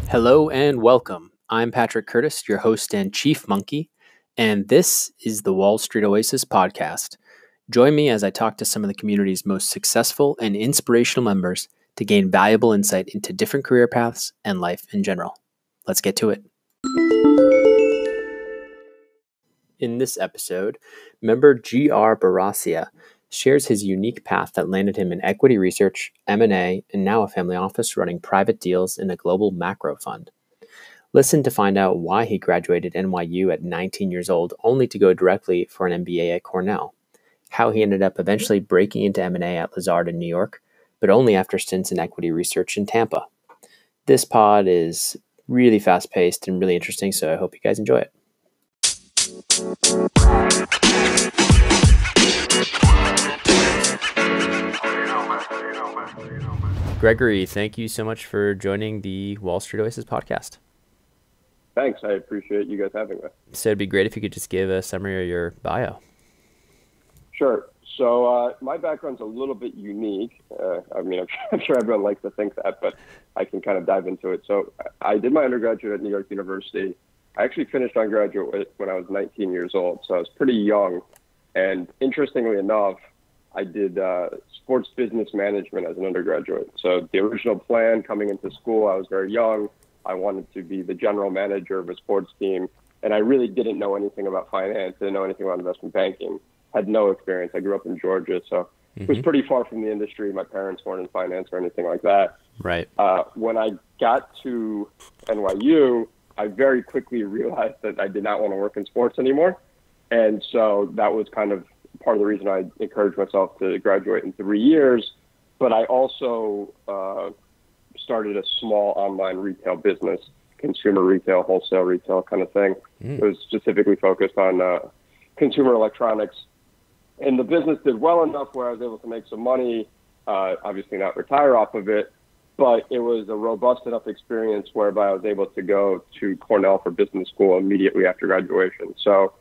Hello and welcome. I'm Patrick Curtis, your host and chief monkey, and this is the Wall Street Oasis Podcast. Join me as I talk to some of the community's most successful and inspirational members to gain valuable insight into different career paths and life in general. Let's get to it. In this episode, member G.R. Barassia shares his unique path that landed him in equity research, M&A, and now a family office running private deals in a global macro fund. Listen to find out why he graduated NYU at 19 years old, only to go directly for an MBA at Cornell, how he ended up eventually breaking into M&A at Lazard in New York, but only after stints in equity research in Tampa. This pod is really fast-paced and really interesting, so I hope you guys enjoy it. Gregory, thank you so much for joining the Wall Street Oasis podcast. Thanks. I appreciate you guys having me. So it'd be great if you could just give a summary of your bio. Sure. So my background's a little bit unique. I'm sure everyone likes to think that, but I can kind of dive into it. So I did my undergraduate at New York University. I actually finished undergraduate when I was 19 years old, so I was pretty young. And interestingly enough, I did sports business management as an undergraduate. So the original plan coming into school, I was very young. I wanted to be the general manager of a sports team. And I really didn't know anything about finance, didn't know anything about investment banking, had no experience. I grew up in Georgia, so it was pretty far from the industry. My parents weren't in finance or anything like that. Right. When I got to NYU, I very quickly realized that I did not want to work in sports anymore. And so that was kind of part of the reason I encouraged myself to graduate in 3 years. But I also started a small online retail business, consumer retail, wholesale retail kind of thing. It was specifically focused on consumer electronics. And the business did well enough where I was able to make some money, obviously not retire off of it. But it was a robust enough experience whereby I was able to go to Cornell for business school immediately after graduation. So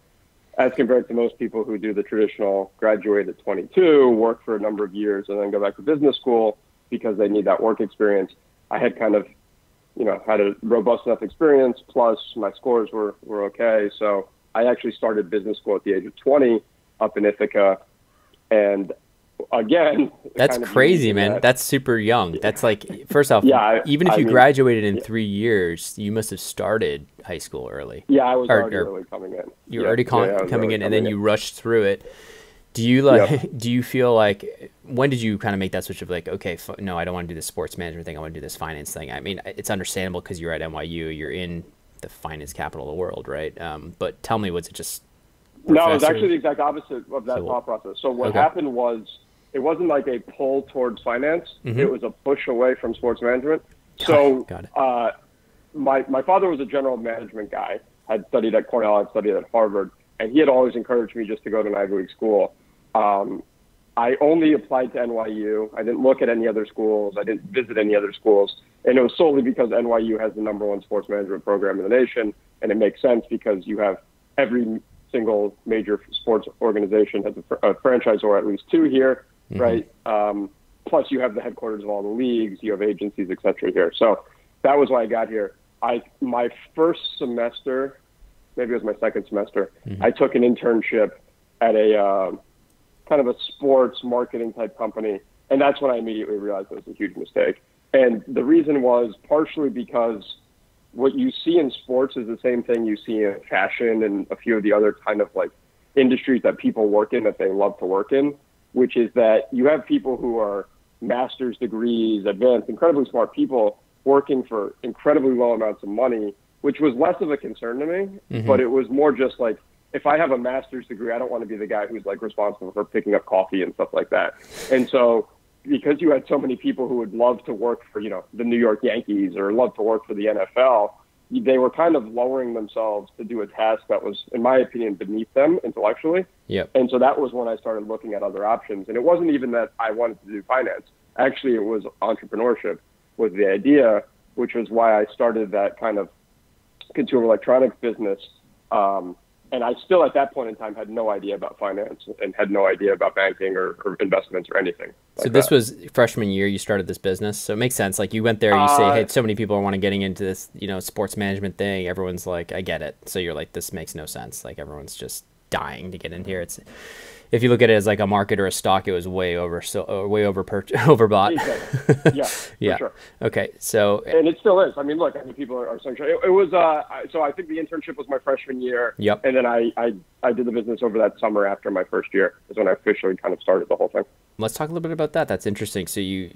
as compared to most people who do the traditional graduate at 22, work for a number of years, and then go back to business school because they need that work experience, I had kind of, had a robust enough experience, plus my scores were okay. So I actually started business school at the age of 20 up in Ithaca. And again, that's crazy, man. That's super young. That's like, first off, even if you graduated in 3 years, you must have started high school early. Yeah, I was already early coming in. You were already coming in, and then you rushed through it. Do you do you feel like, when did you kind of make that switch of like, okay, no, I don't want to do this sports management thing. I want to do this finance thing. I mean, it's understandable because you're at NYU, you're in the finance capital of the world, right? But tell me, was it just No, it was actually the exact opposite of that thought process. So what happened was, it wasn't like a pull towards finance. It was a push away from sports management. Got it. My father was a general management guy, had studied at Cornell, had studied at Harvard, and he had always encouraged me just to go to an Ivy League school. I only applied to NYU. I didn't look at any other schools. I didn't visit any other schools. And it was solely because NYU has the #1 sports management program in the nation. And it makes sense because you have every single major sports organization has a franchise, or at least two here. Right. Plus you have the headquarters of all the leagues, you have agencies, et cetera here. So that was why I got here. My first semester, maybe it was my second semester, I took an internship at a kind of a sports marketing type company. And that's when I immediately realized it was a huge mistake. And the reason was partially because what you see in sports is the same thing you see in fashion and a few of the other kind of like industries that people work in that they love to work in, which is that you have people who are master's degrees, advanced, incredibly smart people working for incredibly low amounts of money, which was less of a concern to me, but it was more just like, if I have a master's degree, I don't want to be the guy who's like responsible for picking up coffee and stuff like that. And so because you had so many people who would love to work for, the New York Yankees or love to work for the NFL, they were kind of lowering themselves to do a task that was, in my opinion, beneath them intellectually. Yep. And so that was when I started looking at other options. And it wasn't even that I wanted to do finance. Actually, it was entrepreneurship was the idea, which was why I started that kind of consumer electronics business. And I still, at that point in time, had no idea about finance and had no idea about banking or investments or anything. So this was freshman year you started this business. So it makes sense. Like you went there, you say, hey, so many people want to getting into this, sports management thing. Everyone's like, I get it. So you're like, this makes no sense. Like everyone's just dying to get in here. It's, if you look at it as like a market or a stock, it was way overbought. Exactly. Yeah, for sure. Okay, so and it still is. I mean, look, people are so sure. It was so I think the internship was my freshman year. Yep. And then I did the business over that summer after my first year is when I officially kind of started the whole thing. Let's talk a little bit about that. That's interesting. So you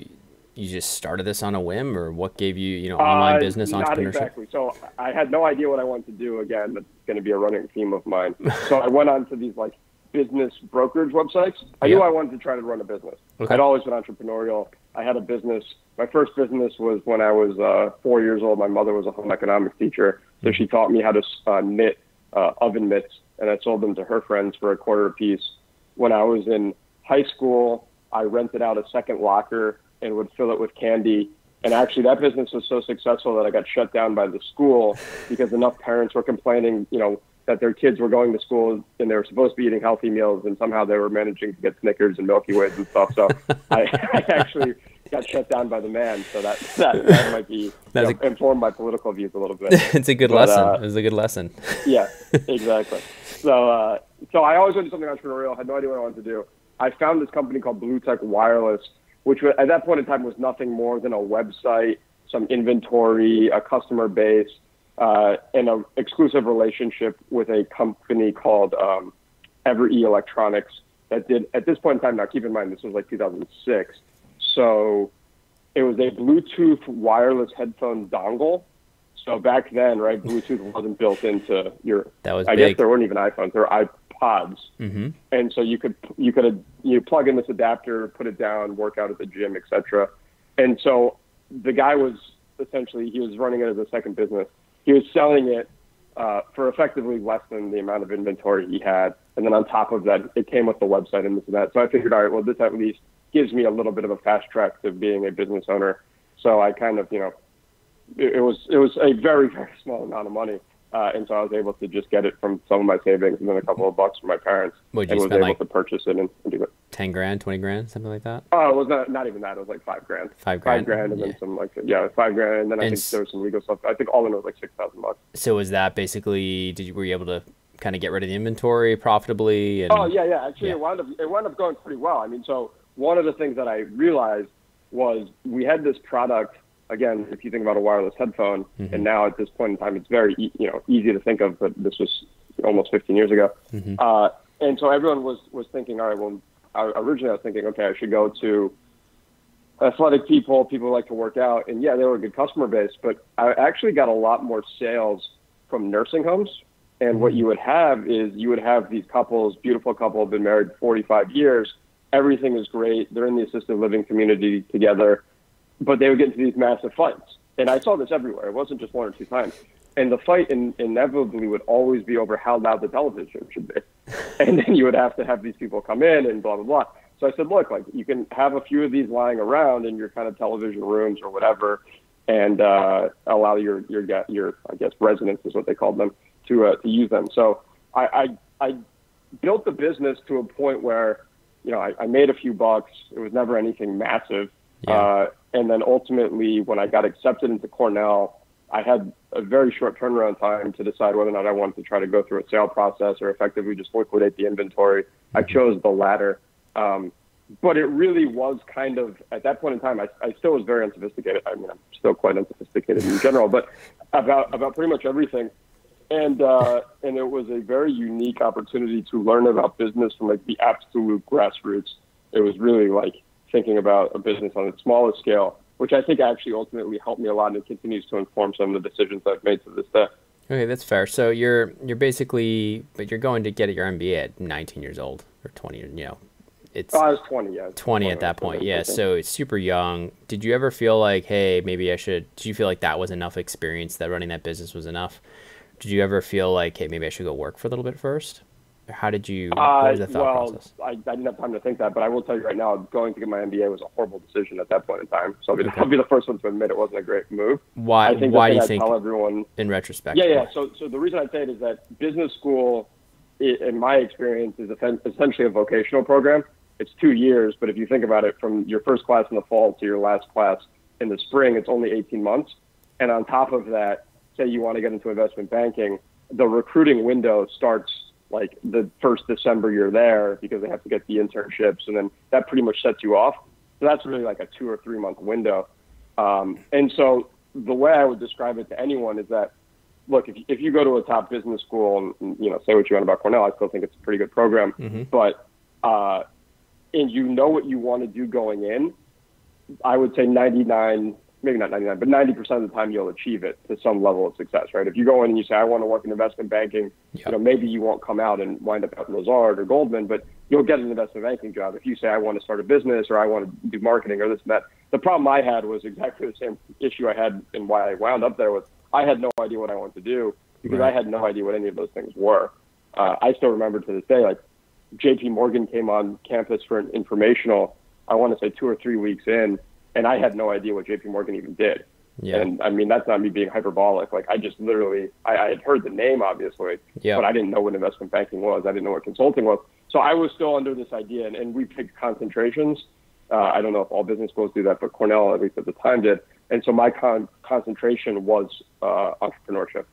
just started this on a whim, or what gave you online business entrepreneurship? Not exactly. So I had no idea what I wanted to do. Again, that's going to be a running theme of mine. So I went on to these like business brokerage websites. I knew I wanted to try to run a business. Okay. I'd always been entrepreneurial. I had a business. My first business was when I was 4 years old. My mother was a home economics teacher, so she taught me how to knit oven mitts, and I sold them to her friends for $0.25 a piece. When I was in high school, I rented out a second locker and would fill it with candy. And actually, that business was so successful that I got shut down by the school because enough parents were complaining, that their kids were going to school and they were supposed to be eating healthy meals, and somehow they were managing to get Snickers and Milky Ways and stuff. So I actually got shut down by the man. So that might be informed my political views a little bit. It's a good lesson. It was a good lesson. Yeah, exactly. So I always wanted to do something entrepreneurial. Had no idea what I wanted to do. I found this company called Blue Tech Wireless, which at that point in time was nothing more than a website, some inventory, a customer base, and an exclusive relationship with a company called EverE Electronics that did, at this point in time, now keep in mind, this was like 2006. So it was a Bluetooth wireless headphone dongle. So back then, right, Bluetooth wasn't built into your, I guess there weren't even iPhones, there were iPods. Mm-hmm. And so you plug in this adapter, put it down, work out at the gym, etc. And so the guy was essentially, he was running it as a second business. He was selling it for effectively less than the amount of inventory he had. And then on top of that, it came with the website and this and that. So I figured, all right, well, this at least gives me a little bit of a fast track to being a business owner. So I kind of, it was a very, very small amount of money. And so I was able to just get it from some of my savings and then a couple of bucks from my parents. Would you and was spend able to purchase it and do it. 10 grand, 20 grand, something like that? Oh, it was not even that. It was like $5 grand. $5 grand. $5 grand and then some $5 grand. And then I think there was some legal stuff. I think all in it was like $6,000. So was that basically, were you able to kind of get rid of the inventory profitably? And, yeah. Actually, it wound up going pretty well. I mean, so one of the things that I realized was we had this product. Again, if you think about a wireless headphone, mm-hmm. and now at this point in time, it's very easy to think of, but this was almost 15 years ago. Mm-hmm. And so everyone was thinking, all right, well, originally I was thinking, okay, I should go to athletic people who like to work out. And yeah, they were a good customer base, but I actually got a lot more sales from nursing homes. And mm-hmm. what you would have is these couples, beautiful couple, have been married 45 years. Everything is great. They're in the assisted living community together. But they would get into these massive fights. And I saw this everywhere. It wasn't just one or two times. And the fight inevitably would always be over how loud the television should be. And then you would have to have these people come in and blah, blah, blah. So I said, look, like you can have a few of these lying around in your kind of television rooms or whatever, and allow your I guess residents is what they called them to use them. So I built the business to a point where, I made a few bucks. It was never anything massive. Yeah. And then ultimately, when I got accepted into Cornell, I had a very short turnaround time to decide whether or not I wanted to try to go through a sale process or effectively just liquidate the inventory. Mm-hmm. I chose the latter. But it really was kind of, at that point in time, I still was very unsophisticated. I mean, I'm still quite unsophisticated in general, but about pretty much everything. And it was a very unique opportunity to learn about business from like the absolute grassroots. It was really like thinking about a business on its smallest scale, which I think actually ultimately helped me a lot, and it continues to inform some of the decisions I've made to this day. Okay, that's fair. So you're basically, but you're going to get your MBA at 19 years old or 20. It's. I was 20. Yeah. 20 at that point. Yeah. So it's super young. Did you ever feel like, hey, maybe I should? Did you feel like that was enough experience, that running that business was enough? Did you ever feel like, hey, maybe I should go work for a little bit first? How did you, what was the thought process? I didn't have time to think that, but I will tell you right now, going to get my MBA was a horrible decision at that point in time. So I'll be the first one to admit it wasn't a great move. Why do you think, tell everyone, in retrospect? Yeah. So the reason I say it is that business school in my experience, is essentially a vocational program. It's 2 years, but if you think about it, from your first class in the fall to your last class in the spring, it's only 18 months. And on top of that, say you want to get into investment banking, the recruiting window starts like the first December you're there, because they have to get the internships, and then that pretty much sets you off. So that's really like a 2 or 3 month window. And so the way I would describe it to anyone is that, look, if you go to a top business school and say what you want about Cornell, I still think it's a pretty good program. Mm-hmm. But and you know what you want to do going in, I would say 99, maybe not 99, but 90% of the time you'll achieve it to some level of success, right? If you go in and you say, I want to work in investment banking, maybe you won't come out and wind up at Lazard or Goldman, but you'll get an investment banking job. If you say, I want to start a business, or I want to do marketing, or this and that. The problem I had was exactly the same issue I had, and why I wound up there was I had no idea what I wanted to do, because I had no idea what any of those things were. I still remember to this day, like, JP Morgan came on campus for an informational, I want to say 2 or 3 weeks in, and I had no idea what JP Morgan even did. Yeah. And I mean, that's not me being hyperbolic. Like, I just literally, I had heard the name, obviously, but I didn't know what investment banking was. I didn't know what consulting was. So I was still under this idea, and we picked concentrations. I don't know if all business schools do that, but Cornell, at least at the time, did. And so my concentration was entrepreneurship.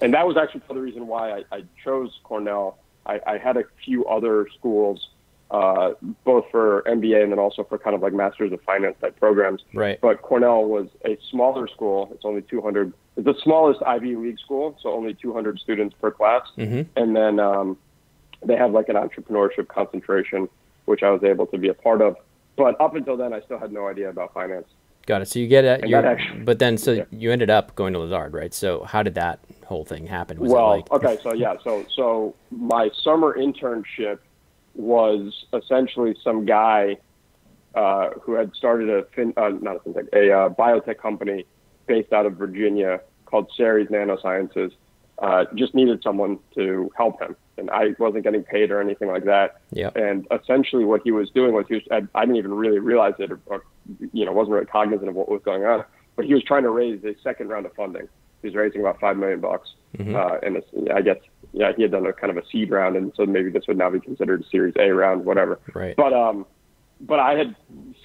And that was actually the reason why I chose Cornell. I had a few other schools, both for MBA and then also for kind of like Masters of Finance type programs. Right. But Cornell was a smaller school. It's only 200. It's the smallest Ivy League school, so only 200 students per class. Mm-hmm. And then they have like an entrepreneurship concentration, which I was able to be a part of. But up until then, I still had no idea about finance. Got it. So you get it. But then, so you ended up going to Lazard, right? So how did that whole thing happen? Was okay. So yeah. So my summer internship was essentially some guy who had started a biotech company based out of Virginia called Ceres Nanosciences. Just needed someone to help him. And I wasn't getting paid or anything like that. Yep. And essentially what he was doing was I didn't even really realize it, or wasn't really cognizant of what was going on. But he was trying to raise a second round of funding. He was raising about $5 million. Mm-hmm. And I guess, he had done a kind of a seed round. And so maybe this would now be considered a Series A round, whatever. Right. But I had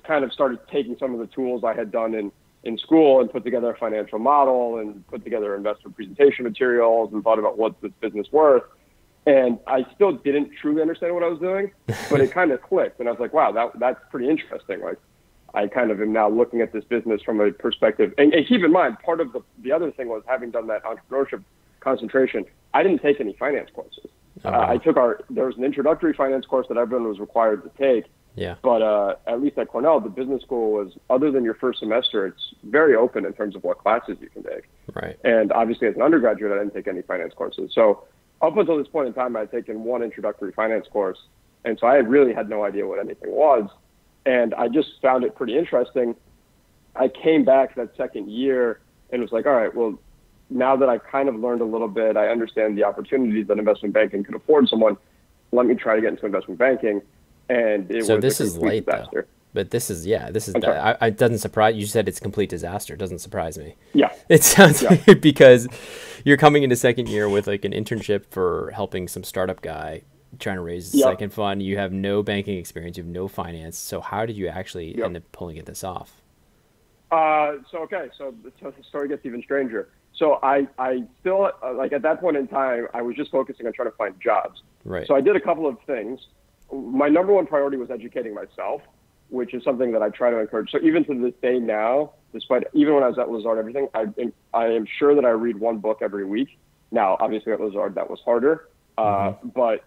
kind of started taking some of the tools I had done in school and put together a financial model and put together investor presentation materials and thought about what's this business worth. And I still didn't truly understand what I was doing, but it kind of clicked. And I was like, wow, that's pretty interesting. Like, I kind of am now looking at this business from a perspective. And keep in mind, part of the other thing was, having done that entrepreneurship concentration, I didn't take any finance courses. There was an introductory finance course that everyone was required to take. Yeah. But at least at Cornell, the business school was, other than your first semester, it's very open in terms of what classes you can take. Right. And obviously, as an undergraduate, I didn't take any finance courses. So up until this point in time, I had taken one introductory finance course. And so I really had no idea what anything was. And I just found it pretty interesting. I came back that second year and was like, all right, well, now that I've kind of learned a little bit, I understand the opportunities that investment banking could afford someone. Let me try to get into investment banking. And it was this is late, disaster. Though. But this is it doesn't surprise you. Said it's a complete disaster. It doesn't surprise me. Yeah. It sounds like, because you're coming into second year with like an internship for helping some startup guy trying to raise second fund. You have no banking experience. You have no finance. So how did you actually end up pulling this off? So the story gets even stranger. So I still, like at that point in time, I was just focusing on trying to find jobs. Right. So I did a couple of things. My number one priority was educating myself, which is something that I try to encourage. So even to this day now, even when I was at Lazard, everything, I am sure that I read one book every week. Now, obviously at Lazard, that was harder. But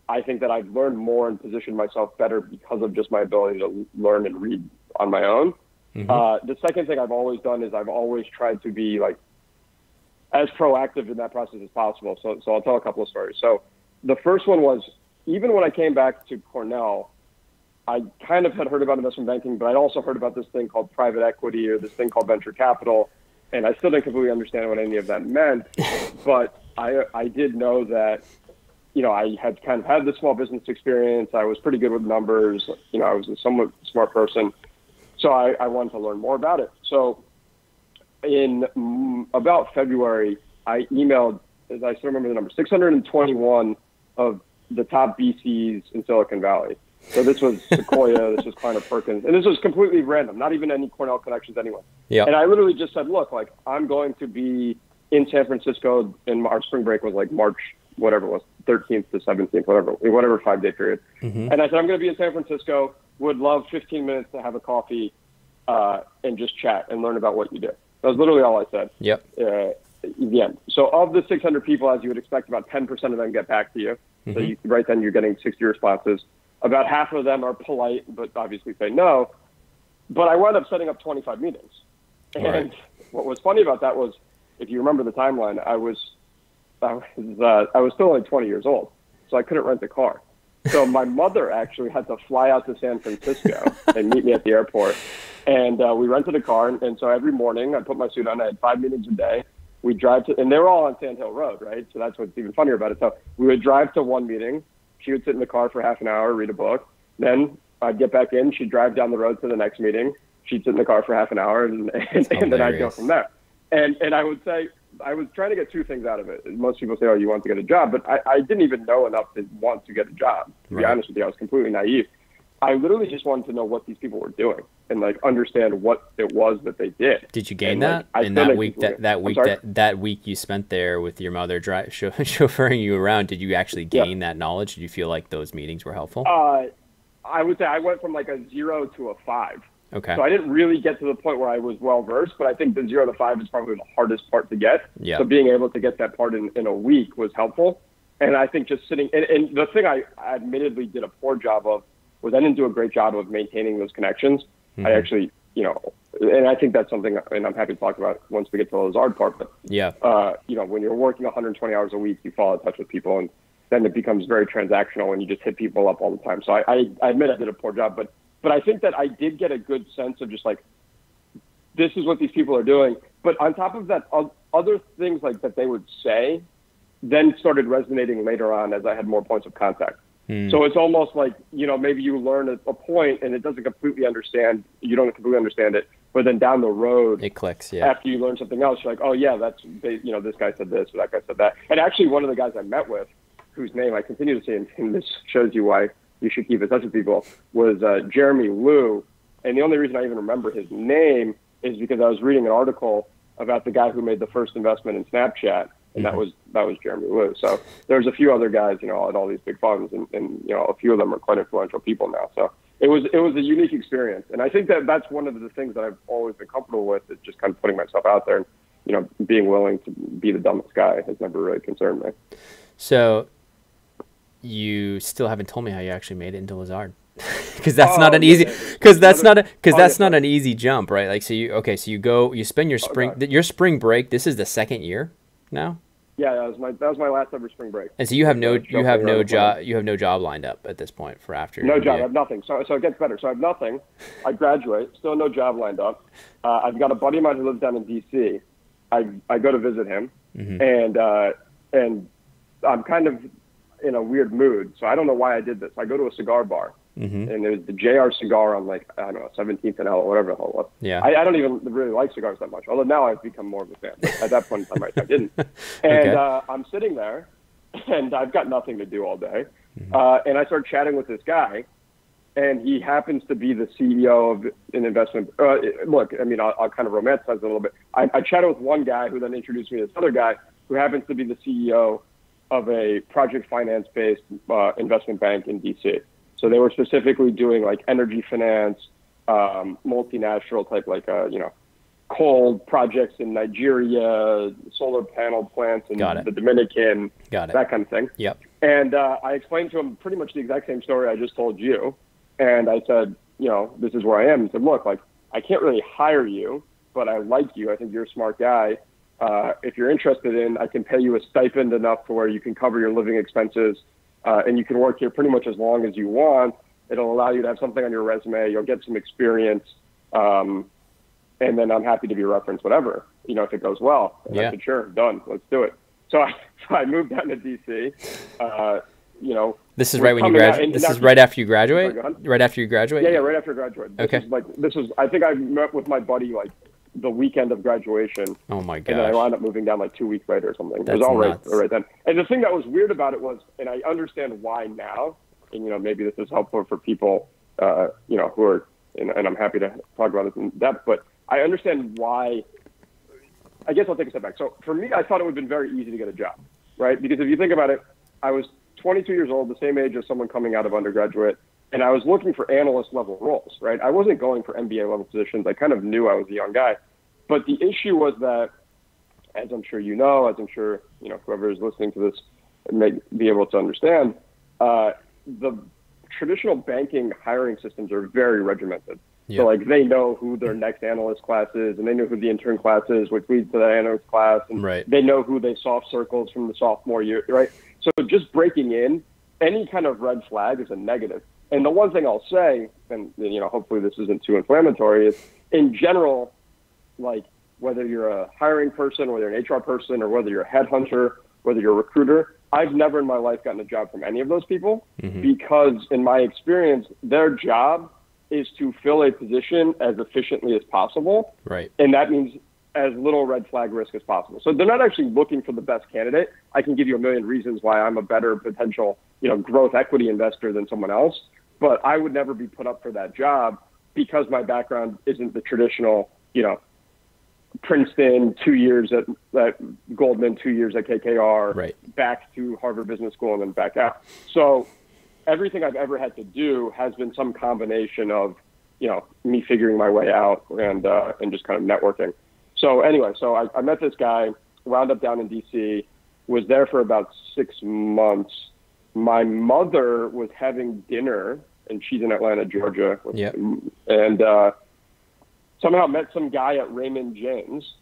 I think that I've learned more and positioned myself better because of just my ability to learn and read on my own. The second thing I've always done is I've always tried to be like as proactive in that process as possible. So I'll tell a couple of stories. So the first one was, even when I came back to Cornell, I kind of had heard about investment banking, but I'd also heard about this thing called private equity or this thing called venture capital. And I still didn't completely understand what any of that meant. But I did know that, I had kind of had the small business experience. I was pretty good with numbers. I was a somewhat smart person. So I wanted to learn more about it. So in about February, I emailed, as I still remember the number, 621 of the top VCs in Silicon Valley. So this was Sequoia, this was Kleiner Perkins, and this was completely random, not even any Cornell connections anyway. Yeah. And I literally just said, look, like, I'm going to be in San Francisco, and our spring break was like March, whatever it was, 13th to 17th, whatever 5-day period. Mm-hmm. And I said, I'm going to be in San Francisco, would love 15 minutes to have a coffee and just chat and learn about what you do. That was literally all I said. Yep. Yeah. So of the 600 people, as you would expect, about 10% of them get back to you. Mm-hmm. So right then you're getting 60 responses. About half of them are polite, but obviously say no. But I wound up setting up 25 meetings. And right. What was funny about that was, if you remember the timeline, I was still only 20 years old, so I couldn't rent a car. So my mother actually had to fly out to San Francisco and meet me at the airport. And we rented a car. And so every morning I put my suit on. I had 5 meetings a day. We drive to, and they were all on Sand Hill Road, right? So that's what's even funnier about it. So we would drive to one meeting. She would sit in the car for half an hour, read a book. Then I'd get back in. She'd drive down the road to the next meeting. She'd sit in the car for half an hour, and then I'd go from there. And I would say, I was trying to get two things out of it. Most people say, oh, you want to get a job. But I didn't even know enough to want to get a job. To be honest with you, I was completely naive. I literally just wanted to know what these people were doing and like understand what it was that they did. Did you gain that in that week? That week you spent there with your mother chauffeuring you around, did you actually gain that knowledge? Did you feel like those meetings were helpful? I would say I went from like a 0 to a 5. Okay. So I didn't really get to the point where I was well versed, but I think the 0 to 5 is probably the hardest part to get. Yeah. So being able to get that part in a week was helpful. And I think just sitting, and the thing I admittedly did a poor job of was I didn't do a great job of maintaining those connections. Mm-hmm. I actually, and I think that's something, and I'm happy to talk about once we get to the Lazard part, but yeah, when you're working 120 hours a week, you fall in touch with people, and then it becomes very transactional and you just hit people up all the time. So I admit I did a poor job, but I think that I did get a good sense of just like, this is what these people are doing. But on top of that, other things like that they would say then started resonating later on as I had more points of contact. So it's almost like, maybe you learn a point and it doesn't completely understand, you don't completely understand it, but then down the road, it clicks. Yeah. After you learn something else, you're like, oh yeah, this guy said this or that guy said that. And actually one of the guys I met with, whose name I continue to say, and this shows you why you should keep in touch with people, was Jeremy Liu. And the only reason I even remember his name is because I was reading an article about the guy who made the first investment in Snapchat. And that was Jeremy Liu. So there's a few other guys, at all these big funds, and a few of them are quite influential people now. So it was a unique experience, and I think that's one of the things that I've always been comfortable with, is just kind of putting myself out there, and being willing to be the dumbest guy has never really concerned me. So you still haven't told me how you actually made it into Lazard. Because that's not an easy, not an easy jump, right? Like, so you spend your spring break. This is the second year now. Yeah, that was my last ever spring break. And so you have no job lined up at this point for after. No job. I have nothing. So it gets better. So I have nothing. I graduate. Still no job lined up. I've got a buddy of mine who lives down in D.C. I go to visit him, and I'm kind of in a weird mood. So I don't know why I did this. I go to a cigar bar. Mm-hmm. And there's the JR cigar on 17th and L or whatever the hell it was. Yeah. I don't even really like cigars that much, although now I've become more of a fan. But at that point in time, I didn't. And I'm sitting there, and I've got nothing to do all day. Mm-hmm. And I start chatting with this guy, and he happens to be the CEO of an investment. Look, I mean, I'll kind of romanticize it a little bit. I chatted with one guy who then introduced me to this other guy who happens to be the CEO of a project finance-based investment bank in D.C. So they were specifically doing like energy finance, multinational type, coal projects in Nigeria, solar panel plants in the Dominican, that kind of thing. Yep. And I explained to him pretty much the exact same story I just told you. And I said, this is where I am. He said, look, I can't really hire you, but I like you. I think you're a smart guy. If you're interested I can pay you a stipend enough to where you can cover your living expenses. And you can work here pretty much as long as you want. It'll allow you to have something on your resume. You'll get some experience. And then I'm happy to be a reference, whatever, if it goes well. And I said, sure, done. Let's do it. So I moved down to D.C. This is right when you graduate. This is right after you graduate? Sorry, right after you graduate? Yeah, right after I graduated. Okay. I think I met with my buddy the weekend of graduation. Oh my gosh. And then I wound up moving down like 2 weeks later or something. That's it was all nuts. right then. And the thing that was weird about it was, and I understand why now, and maybe this is helpful for people, who are, and I'm happy to talk about this in depth, but I understand why. I guess I'll take a step back. So for me, I thought it would have been very easy to get a job, right? Because if you think about it, I was 22 years old, the same age as someone coming out of undergraduate, and I was looking for analyst level roles, right? I wasn't going for MBA level positions. I kind of knew I was a young guy. But the issue was that, as I'm sure you know, as I'm sure, whoever is listening to this may be able to understand, the traditional banking hiring systems are very regimented. Yeah. So they know who their next analyst class is, and they know who the intern class is, which leads to the analyst class, and they know who they soft circles from the sophomore year, right? So just breaking in, any kind of red flag is a negative. And the one thing I'll say, and hopefully this isn't too inflammatory, is in general, whether you're a hiring person, whether you're an HR person, or whether you're a headhunter, whether you're a recruiter, I've never in my life gotten a job from any of those people because in my experience, their job is to fill a position as efficiently as possible. Right. And that means as little red flag risk as possible. So they're not actually looking for the best candidate. I can give you a million reasons why I'm a better potential, growth equity investor than someone else, but I would never be put up for that job because my background isn't the traditional, Princeton, 2 years at Goldman, 2 years at KKR, back to Harvard Business School and then back out. So everything I've ever had to do has been some combination of, me figuring my way out and just kind of networking. So anyway, I met this guy, wound up down in DC, was there for about 6 months. My mother was having dinner, and she's in Atlanta, Georgia. Yep. And somehow met some guy at Raymond James.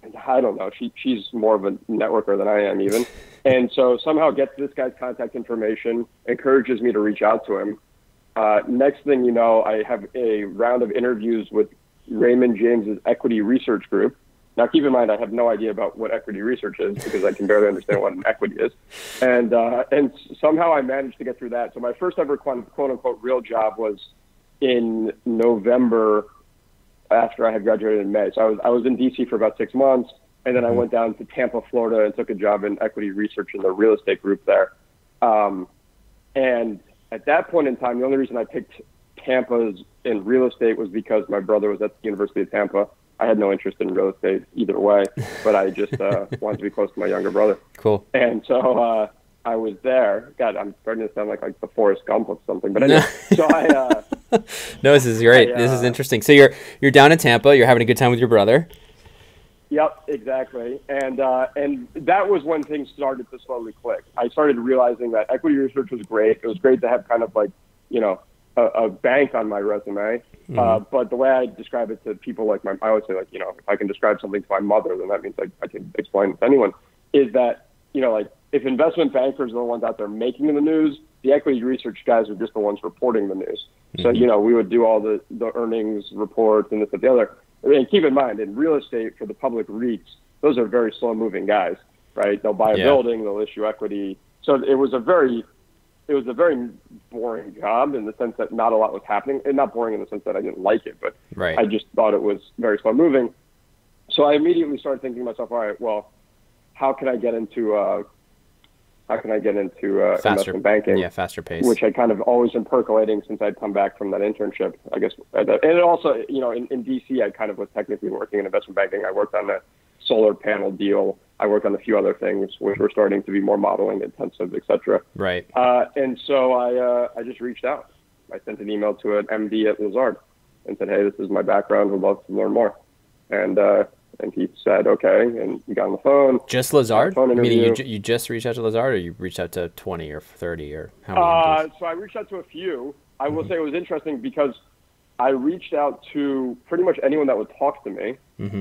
And I don't know, she's more of a networker than I am even. And so somehow gets this guy's contact information, encourages me to reach out to him. Next thing you know, I have a round of interviews with Raymond James's equity research group. Now, keep in mind, I have no idea about what equity research is because I can barely understand what an equity is. And somehow I managed to get through that. So my first ever quote unquote real job was in November after I had graduated in May. So I was in DC for about 6 months. And then I went down to Tampa, Florida, and took a job in equity research in the real estate group there. And at that point in time, the only reason I picked Tampa's in real estate was because my brother was at the University of Tampa. I had no interest in real estate either way, but I just wanted to be close to my younger brother. Cool. And so I was there. God, I'm starting to sound like the Forrest Gump of something. But anyway, so I... No, this is great. This is interesting. So you're down in Tampa. You're having a good time with your brother. Yep, exactly. And that was when things started to slowly click. I started realizing that equity research was great. It was great to have kind of a bank on my resume. But the way I describe it to people I always say if I can describe something to my mother, then that means I can explain it to anyone, is that, if investment bankers are the ones out there making the news, the equity research guys are just the ones reporting the news. So, we would do all the earnings reports and this and the other. And keep in mind, in real estate for the public REITs, those are very slow moving guys, right? They'll buy a building, they'll issue equity. So it was a very boring job in the sense that not a lot was happening, and not boring in the sense that I didn't like it, but I just thought it was very slow moving. So I immediately started thinking to myself, all right, well, how can I get into investment banking? Yeah, faster pace. Which I kind of always been percolating since I'd come back from that internship, I guess. And it also, in DC, I kind of was technically working in investment banking. I worked on a solar panel deal. I worked on a few other things which were starting to be more modeling intensive, et cetera. Right. And so I just reached out. I sent an email to an MD at Lazard and said, hey, this is my background. Would love to learn more. And he said, okay. And he got on the phone. Just Lazard? Meaning you just reached out to Lazard, or you reached out to 20 or 30 or how many? So I reached out to a few. I will say it was interesting because I reached out to pretty much anyone that would talk to me.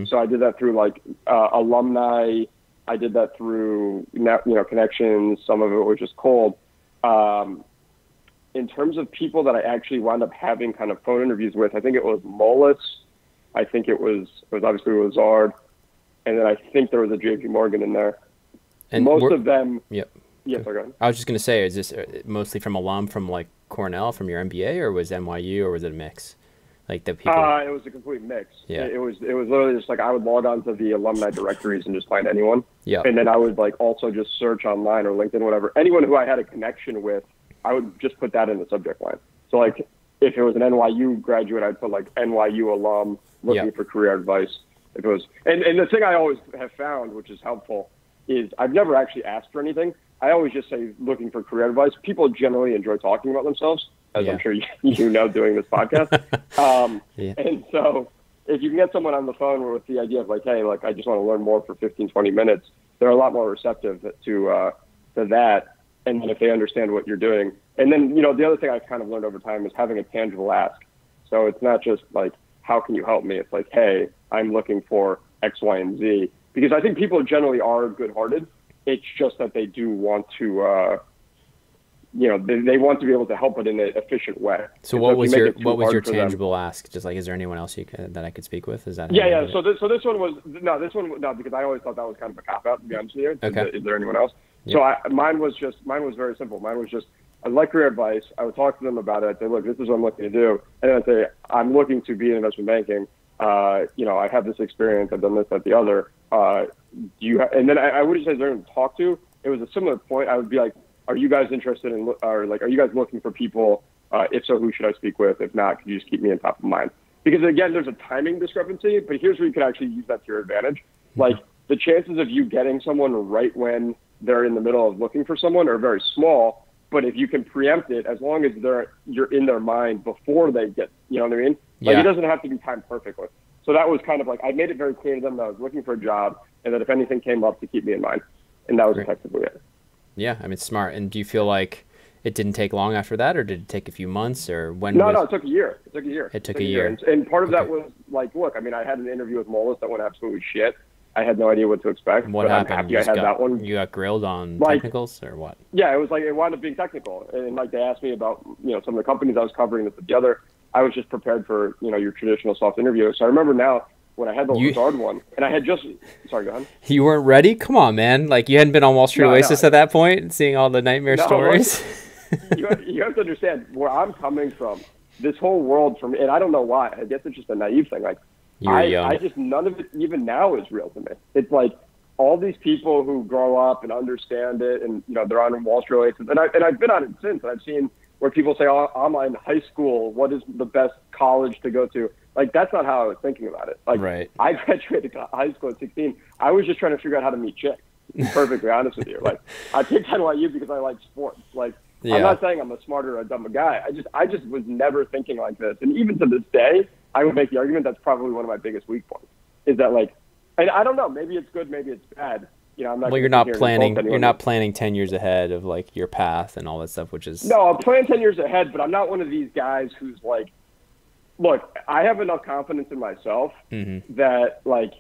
So I did that through alumni. I did that through connections. Some of it was just cold. In terms of people that I actually wound up having kind of phone interviews with, I think it was Moelis. I think it was obviously Lazard, and then I think there was a JP Morgan in there. And most of them. Yep. Yes, go ahead. I was just going to say, is this mostly from alum from Cornell, from your MBA, or was NYU, or was it a mix? Like the people. It was a complete mix. Yeah. It was literally just like I would log on to the alumni directories and just find anyone. Yeah. And then I would like also just search online or LinkedIn, whatever. Anyone who I had a connection with, I would just put that in the subject line. So like if it was an NYU graduate, I'd put like NYU alum looking for career advice. If it was, and the thing I always have found, which is helpful, is I've never actually asked for anything. I always just say looking for career advice. People generally enjoy talking about themselves, as I'm sure you know doing this podcast. And so if you can get someone on the phone with the idea of like, hey, like I just want to learn more for 15, 20 minutes, they're a lot more receptive to that. And then if they understand what you're doing. And then, the other thing I've kind of learned over time is having a tangible ask. So it's not just like, how can you help me? It's like, hey, I'm looking for X, Y, and Z. Because I think people generally are good-hearted. It's just that they do want to, they want to be able to help it in an efficient way. So what was your tangible ask? Just like, is there anyone else that I could speak with? Is that So this one was because I always thought that was kind of a cop out, to be honest with you. Okay. Is there anyone else? Yeah. So mine was very simple. Mine was just, I'd like career advice. I would talk to them about it. I'd say, look, this is what I'm looking to do. And then I'd say, I'm looking to be in investment banking. I have this experience. I've done this, that, the other. And then I wouldn't say is there anyone to talk to. It was a similar point. I would be like, are you guys interested in, or like, are you guys looking for people? If so, who should I speak with? If not, could you just keep me on top of mind? Because again, there's a timing discrepancy, but here's where you could actually use that to your advantage. Like the chances of you getting someone right when they're in the middle of looking for someone are very small. But if you can preempt it, as long as you're in their mind before they get, you know what I mean? Like it doesn't have to be timed perfectly. So that was kind of like, I made it very clear to them that I was looking for a job and that if anything came up to keep me in mind. And that was effectively it. Yeah, I mean, smart. And do you feel like it didn't take long after that, or did it take a few months, or when? No, it took a year. It took a year. And part of that was like, look, I mean, I had an interview with Moelis that went absolutely shit. I had no idea what to expect. What happened? I'm happy I had that one. You got grilled on technicals or what? Yeah, it was like, it wound up being technical. And like they asked me about, some of the companies I was covering, this with the other. I was just prepared for, your traditional soft interview. So I remember now when I had the Lazard one, and I had sorry, go ahead. You weren't ready? Come on, man. Like you hadn't been on Wall Street Oasis at that point, seeing all the nightmare stories. you have to understand where I'm coming from. This whole world for me, and I don't know why. I guess it's just a naive thing. Like I just, none of it even now is real to me. It's like all these people who grow up and understand it, and they're on Wall Street Oasis, and I've been on it since. And I've seen where people say, "Oh, I'm in high school. What is the best college to go to?" Like that's not how I was thinking about it. Like I graduated high school at 16. I was just trying to figure out how to meet chicks. To be perfectly honest with you, like I picked NYU because I like sports. Like I'm not saying I'm a smarter or a dumber guy. I just was never thinking like this. And even to this day, I would make the argument that's probably one of my biggest weak points. Is that like, and I don't know, maybe it's good, maybe it's bad. I'm not. Well, you're not planning. You're not planning 10 years ahead of like your path and all that stuff, which is. No, I'm planning 10 years ahead, but I'm not one of these guys who's like, look, I have enough confidence in myself that like,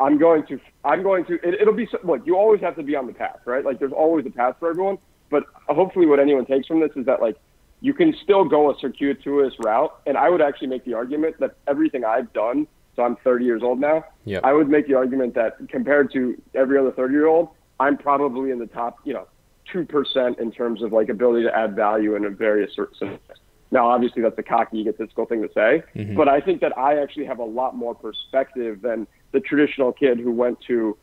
I'm going to, it'll be, look, you always have to be on the path, right? Like there's always a path for everyone, but hopefully what anyone takes from this is that like, you can still go a circuitous route. And I would actually make the argument that everything I've done, so I'm 30 years old now, I would make the argument that compared to every other 30-year-old, I'm probably in the top, 2% in terms of like ability to add value in a various scenarios. Now, obviously, that's a cocky, egotistical thing to say, but I think that I actually have a lot more perspective than the traditional kid who went to,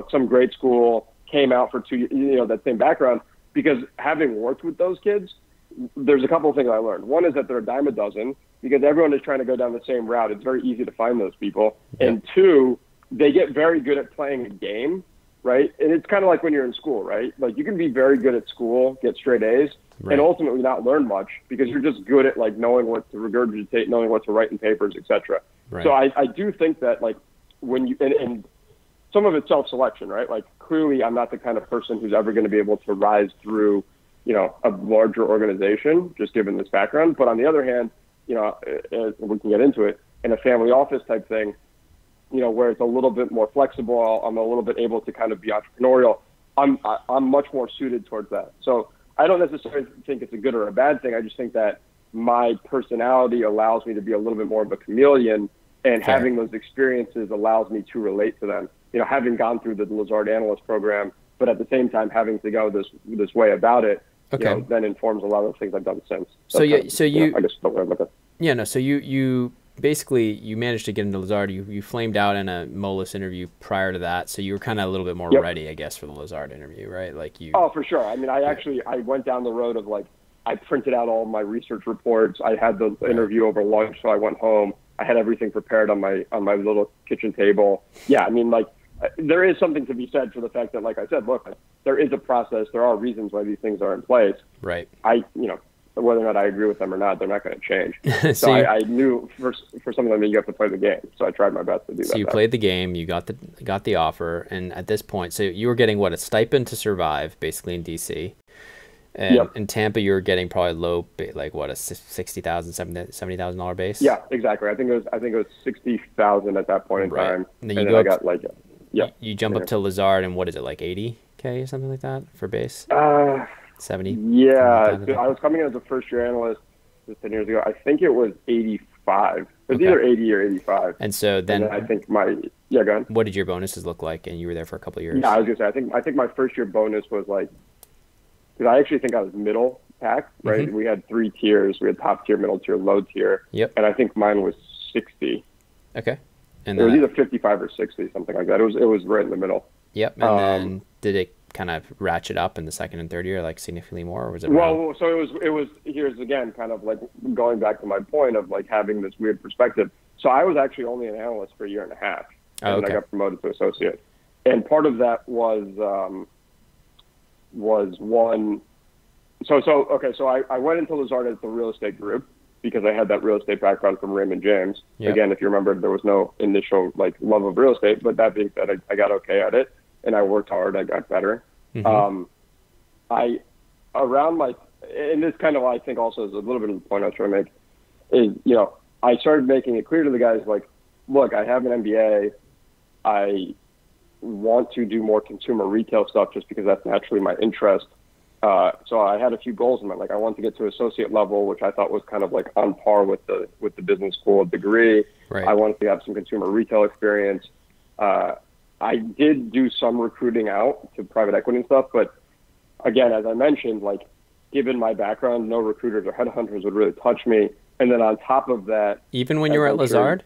some great school, came out for 2 years, that same background. Because having worked with those kids, there's a couple of things I learned. One is that they're a dime a dozen because everyone is trying to go down the same route. It's very easy to find those people. And two, they get very good at playing a game, right? And it's kind of like when you're in school, right? Like you can be very good at school, get straight A's, and ultimately not learn much because you're just good at like knowing what to regurgitate, knowing what to write in papers, etc. So I do think that like when you and some of it's self-selection, right? Like clearly I'm not the kind of person who's ever going to be able to rise through, a larger organization just given this background. But on the other hand, we can get into it in a family office type thing, where it's a little bit more flexible. I'm a little bit able to kind of be entrepreneurial. I'm much more suited towards that. So I don't necessarily think it's a good or a bad thing. I just think that my personality allows me to be a little bit more of a chameleon, and having those experiences allows me to relate to them. Having gone through the Lazard analyst program, but at the same time having to go this way about it, Okay. then informs a lot of the things I've done since. So That's yeah, kind of, so you, I guess the way I look at it. yeah, no, so you basically you managed to get into Lazard. You flamed out in a Molus interview prior to that, so you were kind of a little bit more Yep. ready, I guess, for the Lazard interview, right? Like you. Oh, for sure. I mean, I went down the road of like, I printed out all my research reports. I had the interview over lunch, so I went home. I had everything prepared on my little kitchen table. Yeah, I mean, like, there is something to be said for the fact that, like I said, look, there is a process. There are reasons why these things are in place. Right. Whether or not I agree with them or not, they're not going to change. So I knew for some of them, you have to play the game. So I tried my best to do that. So you played the game, you got the offer, and at this point, so you were getting a stipend to survive, basically in DC. And Yep. in Tampa, you were getting probably low, like what, a $60,000, $70,000 base. Yeah, exactly. I think it was 60,000 at that point in time, And then I got like, yeah. You jump up to Lazard, and what is it, like 80K or something like that for base? 70. Yeah, so I was coming in as a first-year analyst 10 years ago. I think it was 85. It was either 80 or 85. And so then I think go ahead. What did your bonuses look like? And you were there for a couple of years. Yeah, I was gonna say I think my first-year bonus was like, because I actually think I was middle pack, right? Mm-hmm. We had 3 tiers. We had top tier, middle tier, low tier. Yep. And I think mine was 60. Okay. And it was then, either 55 or 60, something like that. It was right in the middle. Yep. And then did it kind of ratchet up in the second and third year, like significantly more, or was it? Well, so it was. Here's again, kind of like going back to my point of like having this weird perspective. So I was actually only an analyst for a year and a half, and I got promoted to associate. And part of that was one. So I went into Lazard as the real estate group because I had that real estate background from Raymond James. Yep. Again, if you remember, there was no initial like love of real estate, but that being said, I got okay at it. And I worked hard. I got better. Mm-hmm. And this kind of, I think also is a little bit of the point I was trying to make is, I started making it clear to the guys, like, look, I have an MBA. I want to do more consumer retail stuff just because that's naturally my interest. So I had a few goals in mind. Like I wanted to get to associate level, which I thought was kind of like on par with the business school degree. Right. I wanted to have some consumer retail experience. I did do some recruiting out to private equity and stuff, but again, as I mentioned, like given my background, no recruiters or headhunters would really touch me. And then on top of that, even when you were at Lazard,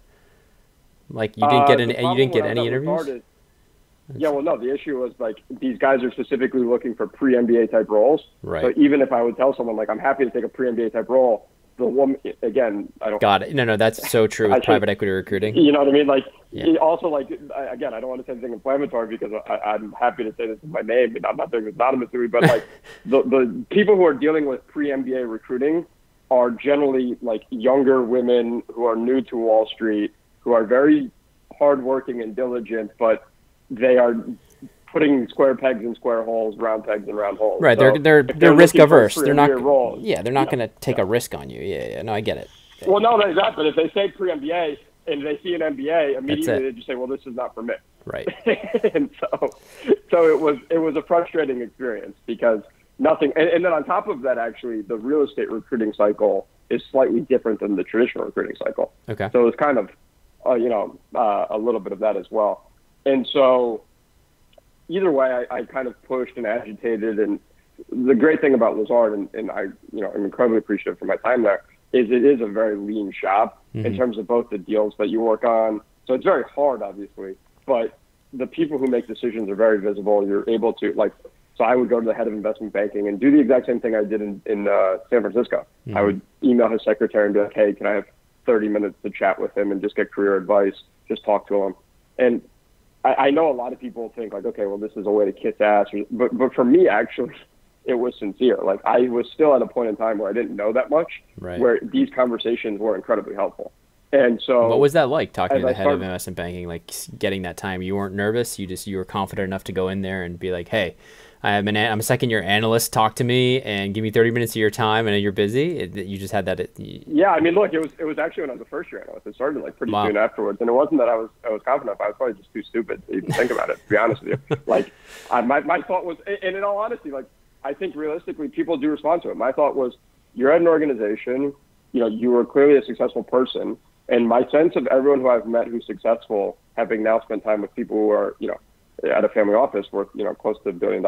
like you didn't get any interviews. Yeah, well, no, the issue was like these guys are specifically looking for pre-MBA type roles. Right. So even if I would tell someone like I'm happy to take a pre-MBA type role, the woman again, I don't. Got it. No, that's so true with private equity recruiting. You know what I mean? Like also like again, I don't want to say anything inflammatory because I'm happy to say this is my name and I'm not doing this anonymously, but like the people who are dealing with pre-MBA recruiting are generally like younger women who are new to Wall Street, who are very hardworking and diligent, but they are putting square pegs in square holes, round pegs in round holes. Right. So they're risk averse. They're not. Roles, they're not going to take a risk on you. Yeah. No, I get it. Well, no, exactly. But if they say pre-MBA and they see an MBA, immediately they just say, "Well, this is not for me." Right. And so it was a frustrating experience because nothing. And then on top of that, actually, the real estate recruiting cycle is slightly different than the traditional recruiting cycle. Okay. So it's kind of a little bit of that as well. And so either way, I kind of pushed and agitated. And the great thing about Lazard, and I'm incredibly appreciative for my time there, is it is a very lean shop in terms of both the deals that you work on. So it's very hard, obviously, but the people who make decisions are very visible. You're able to, so I would go to the head of investment banking and do the exact same thing I did in San Francisco. Mm-hmm. I would email his secretary and be like, hey, can I have 30 minutes to chat with him and just get career advice, just talk to him. And I know a lot of people think like, okay, well, this is a way to kiss ass. But for me, actually, it was sincere. Like I was still at a point in time where I didn't know that much, where these conversations were incredibly helpful. And so what was that like talking to the head of investment banking, like getting that time? You weren't nervous. You were confident enough to go in there and be like, hey, I'm a second-year analyst. Talk to me and give me 30 minutes of your time. And you're busy. You just had that. Yeah, I mean, look, it was actually when I was a first-year analyst. It started like pretty soon afterwards, and it wasn't that I was confident. I was probably just too stupid to even think about it. To be honest with you, like my thought was, and in all honesty, like I think realistically, people do respond to it. My thought was, you're at an organization. You were clearly a successful person, and my sense of everyone who I've met who's successful, having now spent time with people who are at a family office worth, close to $1 billion,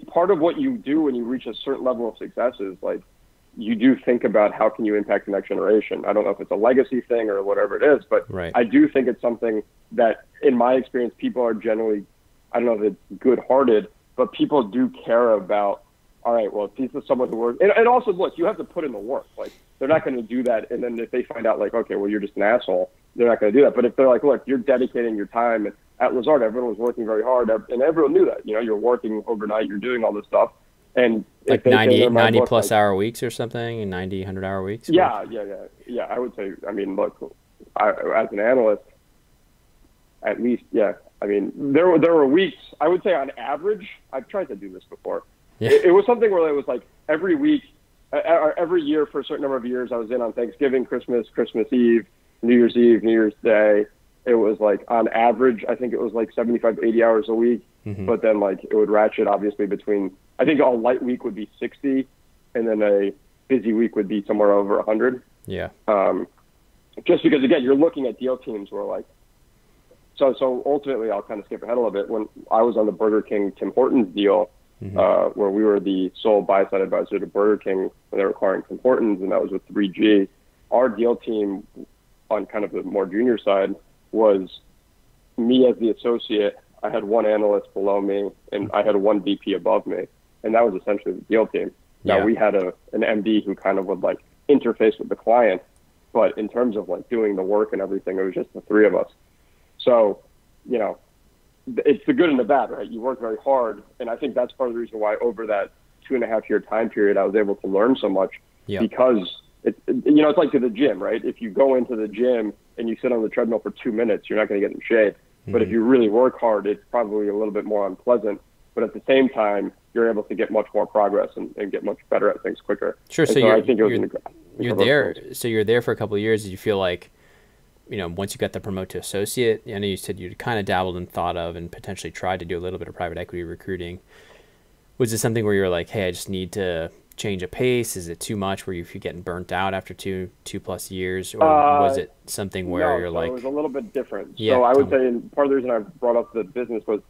part of what you do when you reach a certain level of success is like, you do think about how can you impact the next generation. I don't know if it's a legacy thing or whatever it is, but right. I do think it's something that, in my experience, people are generally, I don't know if it's good-hearted, but people do care about, all right, well, if this is someone who works, and also, look, you have to put in the work. Like, they're not going to do that, and then if they find out, like, okay, well, you're just an asshole, they're not going to do that. But if they're like, look, you're dedicating your time, and at Lazard, everyone was working very hard, and everyone knew that. You know, you're working overnight, you're doing all this stuff. And like 90 plus hour weeks or something, and 90, 100-hour weeks? Yeah, I would say, I mean, look, as an analyst, at least, yeah. I mean, there were weeks, I would say on average, I've tried to do this before. Yeah. It was something where it was like every week, or every year for a certain number of years, I was in on Thanksgiving, Christmas, Christmas Eve, New Year's Eve, New Year's Day. It was like on average, I think it was like 75, 80 hours a week. Mm-hmm. But then like it would ratchet obviously between, I think a light week would be 60 and then a busy week would be somewhere over 100. Yeah. Just because again, you're looking at deal teams where like, so ultimately I'll kind of skip ahead a little bit. When I was on the Burger King Tim Hortons deal, mm-hmm. Where we were the sole buy-side advisor to Burger King when they were acquiring Tim Hortons, and that was with 3G, our deal team on kind of the more junior side was me as the associate. I had one analyst below me, and I had one VP above me, and that was essentially the deal team. Now we had an MD who kind of would like interface with the client, but in terms of like doing the work and everything, it was just the three of us. So, you know, it's the good and the bad, right? You work very hard, and I think that's part of the reason why over that 2.5-year time period, I was able to learn so much because it's like to the gym, right? If you go into the gym and you sit on the treadmill for 2 minutes, you're not going to get in shape. Mm-hmm. But if you really work hard, it's probably a little bit more unpleasant. But at the same time, you're able to get much more progress and get much better at things quicker. Sure. So I think you're there. So you're there for a couple of years. Did you feel like, you know, once you got the promote to associate, I know you said you'd kind of dabbled and thought of and potentially tried to do a little bit of private equity recruiting. Was this something where you were like, hey, I just need to change a pace? Is it too much where you're getting burnt out after two plus years? Or was it something where you're like... it was a little bit different. Yeah, so I would say part of the reason I brought up the business was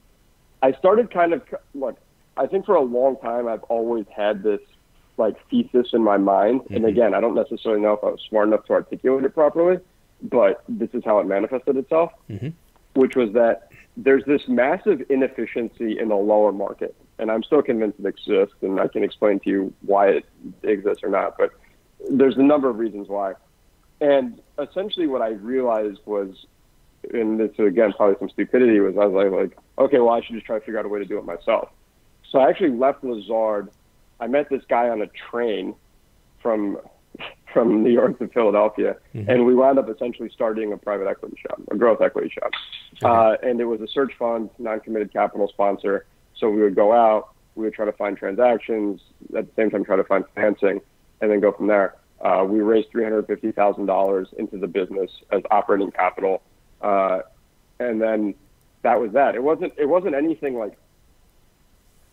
I started kind of, look, I think for a long time I've always had this like thesis in my mind. Mm-hmm. And again, I don't necessarily know if I was smart enough to articulate it properly, but this is how it manifested itself, mm-hmm. which was that there's this massive inefficiency in the lower market. And I'm still convinced it exists, and I can explain to you why it exists or not, but there's a number of reasons why. And essentially what I realized was, and this is again probably some stupidity, was I was like, okay, well, I should just try to figure out a way to do it myself. So I actually left Lazard. I met this guy on a train from New York to Philadelphia, mm-hmm. and we wound up essentially starting a private equity shop, a growth equity shop. Okay. And it was a search fund, non-committed capital sponsor. So we would go out, we would try to find transactions, at the same time try to find financing, and then go from there. We raised $350,000 into the business as operating capital, and then that was that. It wasn't anything like.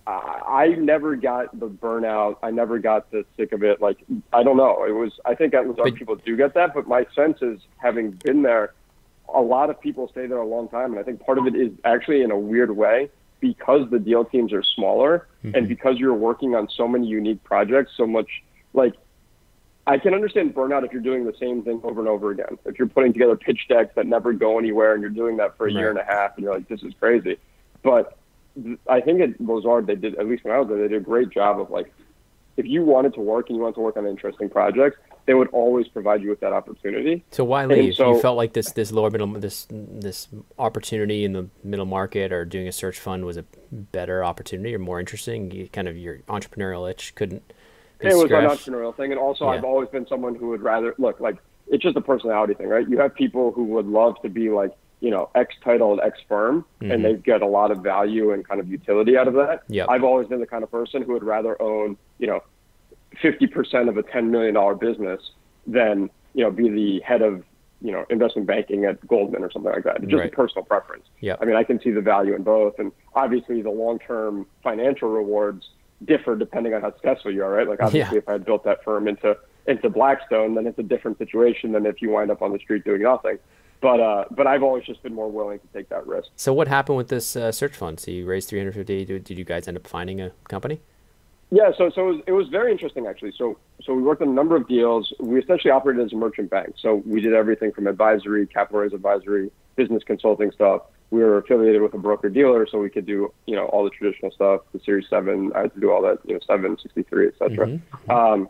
I never got the burnout. I never got the sick of it. Like, I don't know. It was. I think other people do get that, but my sense is, having been there, a lot of people stay there a long time, and I think part of it is actually in a weird way, because the deal teams are smaller, mm-hmm. and because you're working on so many unique projects, so much, like, I can understand burnout if you're doing the same thing over and over again. If you're putting together pitch decks that never go anywhere and you're doing that for a year and a half and you're like, this is crazy. But I think at Lazard, they did, at least when I was there, they did a great job of like, if you wanted to work and you wanted to work on interesting projects, they would always provide you with that opportunity. So why leave? So, you felt like this lower middle, this opportunity in the middle market or doing a search fund was a better opportunity or more interesting? You kind of, your entrepreneurial itch couldn't be It was scratched. an entrepreneurial thing. And also I've always been someone who would rather, look, like, it's just a personality thing, right? You have people who would love to be like, you know, X title at X firm, mm-hmm. and they get a lot of value and kind of utility out of that. Yep. I've always been the kind of person who would rather own, you know, 50% of a $10 million business than, you know, be the head of, you know, investment banking at Goldman or something like that. It's just a personal preference. Yep. I mean, I can see the value in both. And obviously the long-term financial rewards differ depending on how successful you are, right? Like obviously if I had built that firm into into Blackstone, then it's a different situation than if you wind up on the street doing nothing. But I've always just been more willing to take that risk. So what happened with this search fund? So you raised 350. Did you guys end up finding a company? Yeah, so it was very interesting, actually. So we worked on a number of deals. We essentially operated as a merchant bank. So we did everything from advisory, capital raise advisory, business consulting stuff. We were affiliated with a broker dealer, so we could do, all the traditional stuff, the Series 7. I had to do all that, 7, 63, et cetera. Mm-hmm.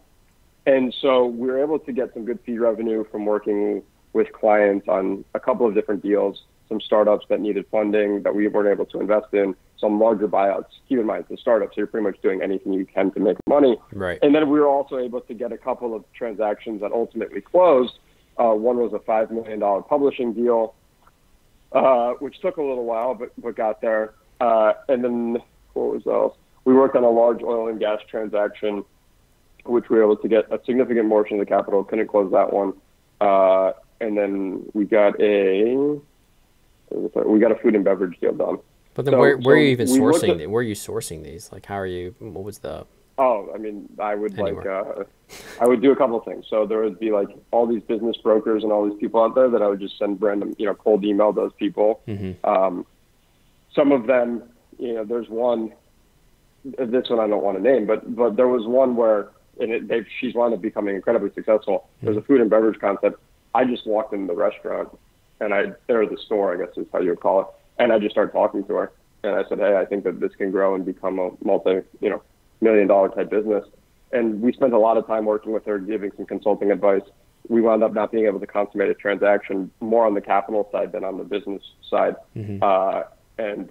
And so we were able to get some good fee revenue from working with clients on a couple of different deals, some startups that needed funding that we weren't able to invest in, some larger buyouts. Keep in mind, it's a startup, so you're pretty much doing anything you can to make money. Right. And then we were also able to get a couple of transactions that ultimately closed. One was a $5 million publishing deal, which took a little while, but got there. And then what was else? We worked on a large oil and gas transaction, which we were able to get a significant portion of the capital. Couldn't close that one. And then we got a food and beverage deal done. But then where are you even sourcing? Where are you sourcing these? Like, how are you? What was the? Oh, I mean, I would I would do a couple of things. So there would be like all these business brokers and all these people out there that I would just send random, cold email those people. Mm-hmm. Some of them, there's one. This one I don't want to name, but there was one where she's wound up becoming incredibly successful. Mm-hmm. There's a food and beverage concept. I just walked into the restaurant or the store, I guess is how you would call it. And I just started talking to her. And I said, hey, I think that this can grow and become a multi-million-dollar type business. And we spent a lot of time working with her, giving some consulting advice. We wound up not being able to consummate a transaction more on the capital side than on the business side. Mm-hmm. And,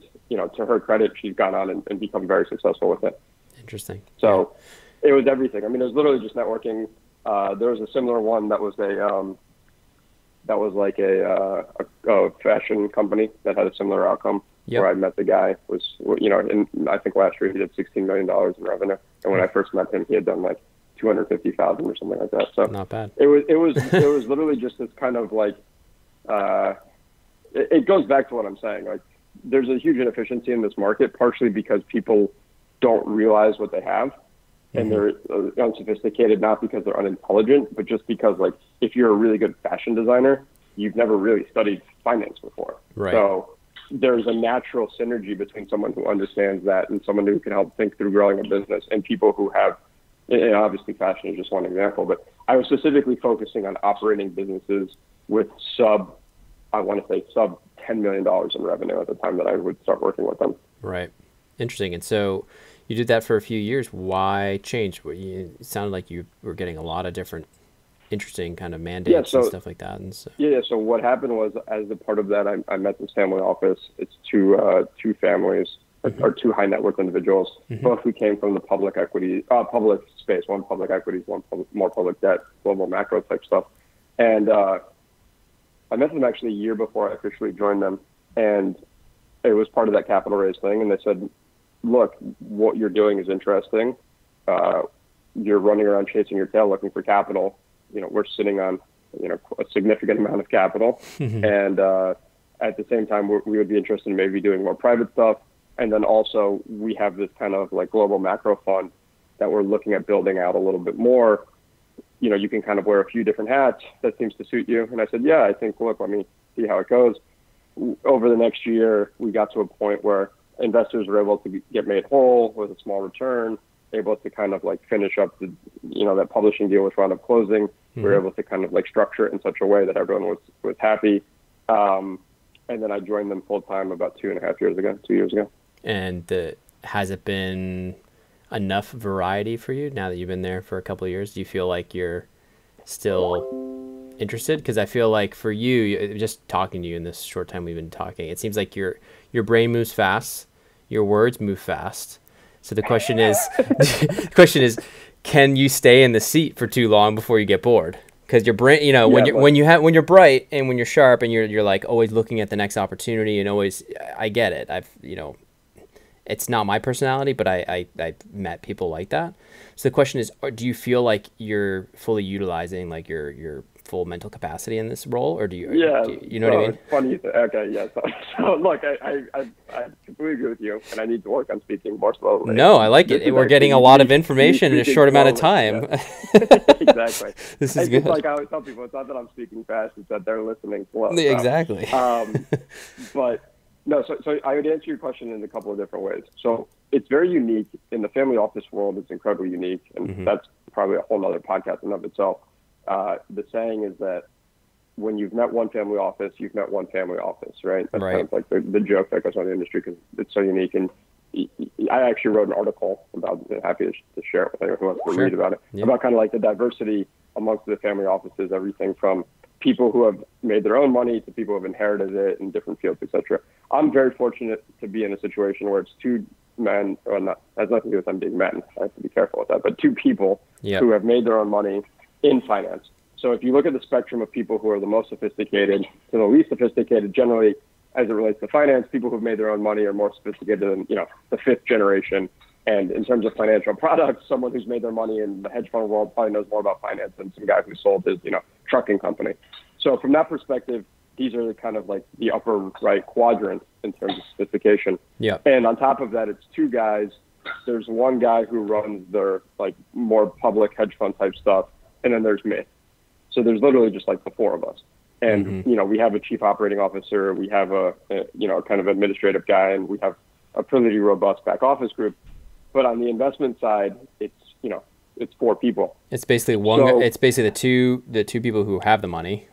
to her credit, she's gone on and become very successful with it. Interesting. So it was everything. I mean, it was literally just networking. There was a similar one that was like a fashion company that had a similar outcome. Yep. Where I met the guy and I think last year he did $16 million in revenue. And when I first met him, he had done like 250,000 or something like that. So not bad. It was literally just this kind of like, it goes back to what I'm saying. Like there's a huge inefficiency in this market, partially because people don't realize what they have. And they're unsophisticated, not because they're unintelligent, but just because, like, if you're a really good fashion designer, you've never really studied finance before. Right. So there's a natural synergy between someone who understands that and someone who can help think through growing a business and people who have, and obviously fashion is just one example, but I was specifically focusing on operating businesses with sub $10 million in revenue at the time that I would start working with them. Right. Interesting. And so you did that for a few years. Why change? It sounded like you were getting a lot of different interesting kind of mandates and stuff like that. And so. Yeah. So what happened was, as a part of that, I met this family office. It's two families, mm-hmm. or two high net worth individuals, mm-hmm. both who came from the public space, one public equities, one more public debt, global macro type stuff. And I met them actually a year before I officially joined them. And it was part of that capital raise thing. And they said, look, what you're doing is interesting. You're running around chasing your tail looking for capital. We're sitting on, a significant amount of capital. Mm-hmm. And at the same time, we would be interested in maybe doing more private stuff. And then also we have this kind of like global macro fund that we're looking at building out a little bit more. You can kind of wear a few different hats. That seems to suit you. And I said, yeah, I think, look, let me see how it goes. Over the next year, we got to a point where investors were able to get made whole with a small return, able to kind of like finish up the, that publishing deal which wound up closing. Mm-hmm. We were able to kind of like structure it in such a way that everyone was happy. And then I joined them full time about 2 years ago. And has it been enough variety for you now that you've been there for a couple of years? Do you feel like you're still interested? Because I feel like for you, just talking to you in this short time we've been talking, it seems like your brain moves fast, your words move fast. So the question is, can you stay in the seat for too long before you get bored? Because your brain, when you're bright and when you're sharp and you're like always looking at the next opportunity and always, I get it. It's not my personality, but I've met people like that. So the question is, do you feel like you're fully utilizing like your full mental capacity in this role, or do you? Yeah, You know what I mean? It's funny. Okay, yeah. So look, I completely agree with you, and I need to work on speaking more slowly. No, I like it. We're getting a lot of information in a short amount of time. Yeah. Exactly. This is good. It's like I always tell people, it's not that I'm speaking fast; it's that they're listening slow. So, Exactly. But no, so I would answer your question in a couple of different ways. So it's very unique in the family office world. It's incredibly unique, and that's probably a whole other podcast in of itself. The saying is that when you've met one family office, you've met one family office, right? That's kind of like the joke that goes on in the industry because it's so unique. And I actually wrote an article about it. Happy to share it with anyone who wants to read about it, about kind of like the diversity amongst the family offices, everything from people who have made their own money to people who have inherited it in different fields, etc. I'm very fortunate to be in a situation where it's two men, or not, has nothing to do with them being men. I have to be careful with that, but two people who have made their own money in finance. So if you look at the spectrum of people who are the most sophisticated to the least sophisticated, generally as it relates to finance, people who've made their own money are more sophisticated than, the fifth generation. And in terms of financial products, someone who's made their money in the hedge fund world probably knows more about finance than some guy who sold his, trucking company. So from that perspective, these are kind of like the upper right quadrant in terms of sophistication. Yeah. And on top of that, it's two guys. There's one guy who runs their like more public hedge fund type stuff. And then there's me. So there's literally just like the four of us. And, we have a chief operating officer, we have a kind of administrative guy, and we have a pretty robust back office group. But on the investment side, it's four people. It's basically it's basically the two people who have the money,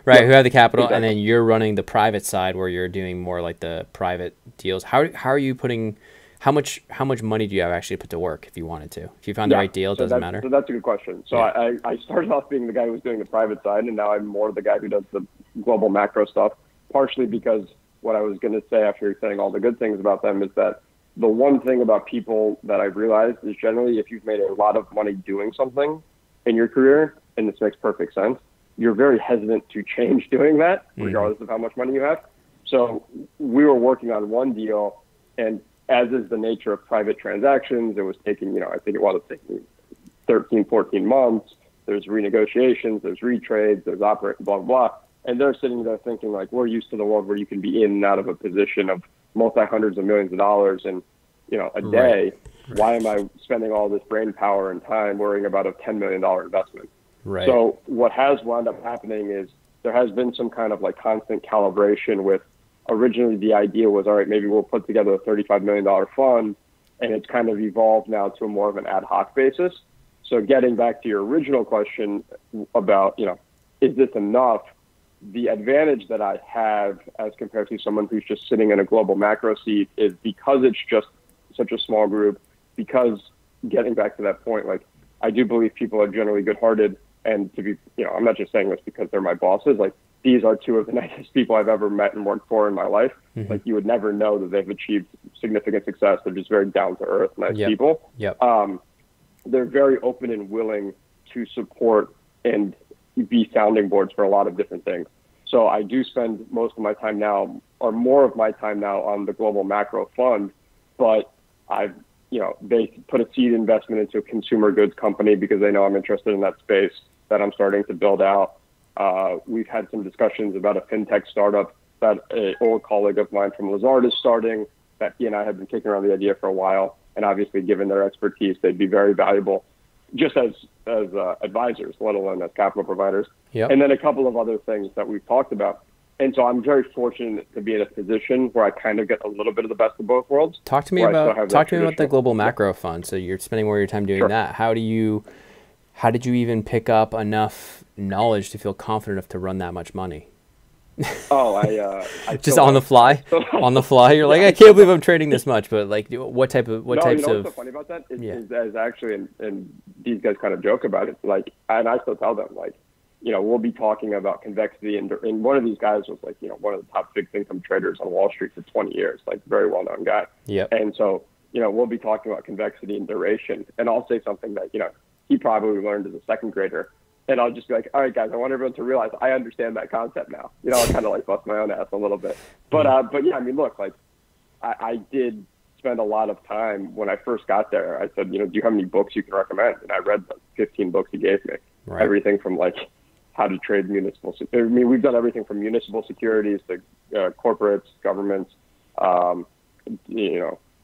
right? Who have the capital. Exactly. And then you're running the private side where you're doing more like the private deals. How are you putting, how much money do you have actually put to work if you wanted to? If you found the right deal, it doesn't matter. So that's a good question. So I started off being the guy who was doing the private side, and now I'm more the guy who does the global macro stuff, partially because what I was going to say after saying all the good things about them is that the one thing about people that I've realized is generally if you've made a lot of money doing something in your career, and this makes perfect sense, you're very hesitant to change doing that, regardless of how much money you have. So we were working on one deal, and as is the nature of private transactions, it was taking, I think it was taking 13, 14 months. There's renegotiations, there's retrades, there's blah, blah, blah. And they're sitting there thinking like, we're used to the world where you can be in and out of a position of multi-hundreds of millions of dollars in, a day. Right. Why am I spending all this brain power and time worrying about a $10 million investment? Right. So what has wound up happening is there has been some kind of like constant calibration with, originally the idea was, all right, maybe we'll put together a $35 million fund, and it's kind of evolved now to more of an ad hoc basis. So getting back to your original question about, is this enough? The advantage that I have as compared to someone who's just sitting in a global macro seat is because it's just such a small group, because getting back to that point, like I do believe people are generally good-hearted, and to be, I'm not just saying this because they're my bosses, like these are two of the nicest people I've ever met and worked for in my life. Like you would never know that they've achieved significant success. They're just very down-to-earth, nice people. They're very open and willing to support and be sounding boards for a lot of different things. So I do spend most of my time now, or more of my time now, on the global macro fund, but I've, they put a seed investment into a consumer goods company because they know I'm interested in that space that I'm starting to build out. We've had some discussions about a fintech startup that an old colleague of mine from Lazard is starting, that he and I have been kicking around the idea for a while. And obviously, given their expertise, they'd be very valuable just as advisors, let alone as capital providers. And then a couple of other things that we've talked about. And so I'm very fortunate to be in a position where I kind of get a little bit of the best of both worlds. Talk to me about the global macro fund. So you're spending more of your time doing that. How did you even pick up enough knowledge to feel confident enough to run that much money? I just on the fly. On the fly, you're like, I can't believe I'm trading this much. But like, what types of? What's so funny about that is actually, and these guys kind of joke about it. Like, and I still tell them, like, we'll be talking about convexity, and one of these guys was like, one of the top fixed income traders on Wall Street for 20 years, like very well known guy. And so, we'll be talking about convexity and duration, and I'll say something that he probably learned as a second grader. And I'll just be like, all right, guys, I want everyone to realize I understand that concept now. I'll kind of like bust my own ass a little bit. But yeah, I mean, look, like I did spend a lot of time when I first got there. I said, do you have any books you can recommend? And I read the 15 books he gave me. Right. Everything from like how to trade municipal. I mean, we've done everything from municipal securities to corporates, governments,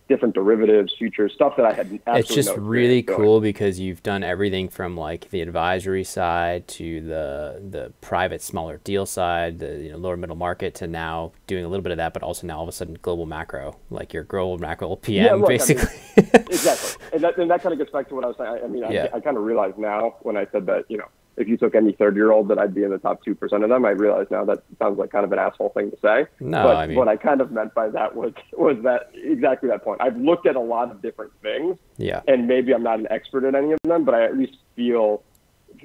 different derivatives, futures, stuff that I had absolutely It's just really cool because you've done everything from like the advisory side to the private smaller deal side, the lower middle market, to now doing a little bit of that, but also now all of a sudden global macro, like your global macro PM, basically. I mean, exactly. And that kind of gets back to what I was saying. I mean, I kind of realize now when I said that, if you took any third-year-old that I'd be in the top 2% of them, I realize now that sounds like kind of an asshole thing to say. No, but I mean, what I kind of meant by that was that exactly that point. I've looked at a lot of different things, and maybe I'm not an expert in any of them, but I at least feel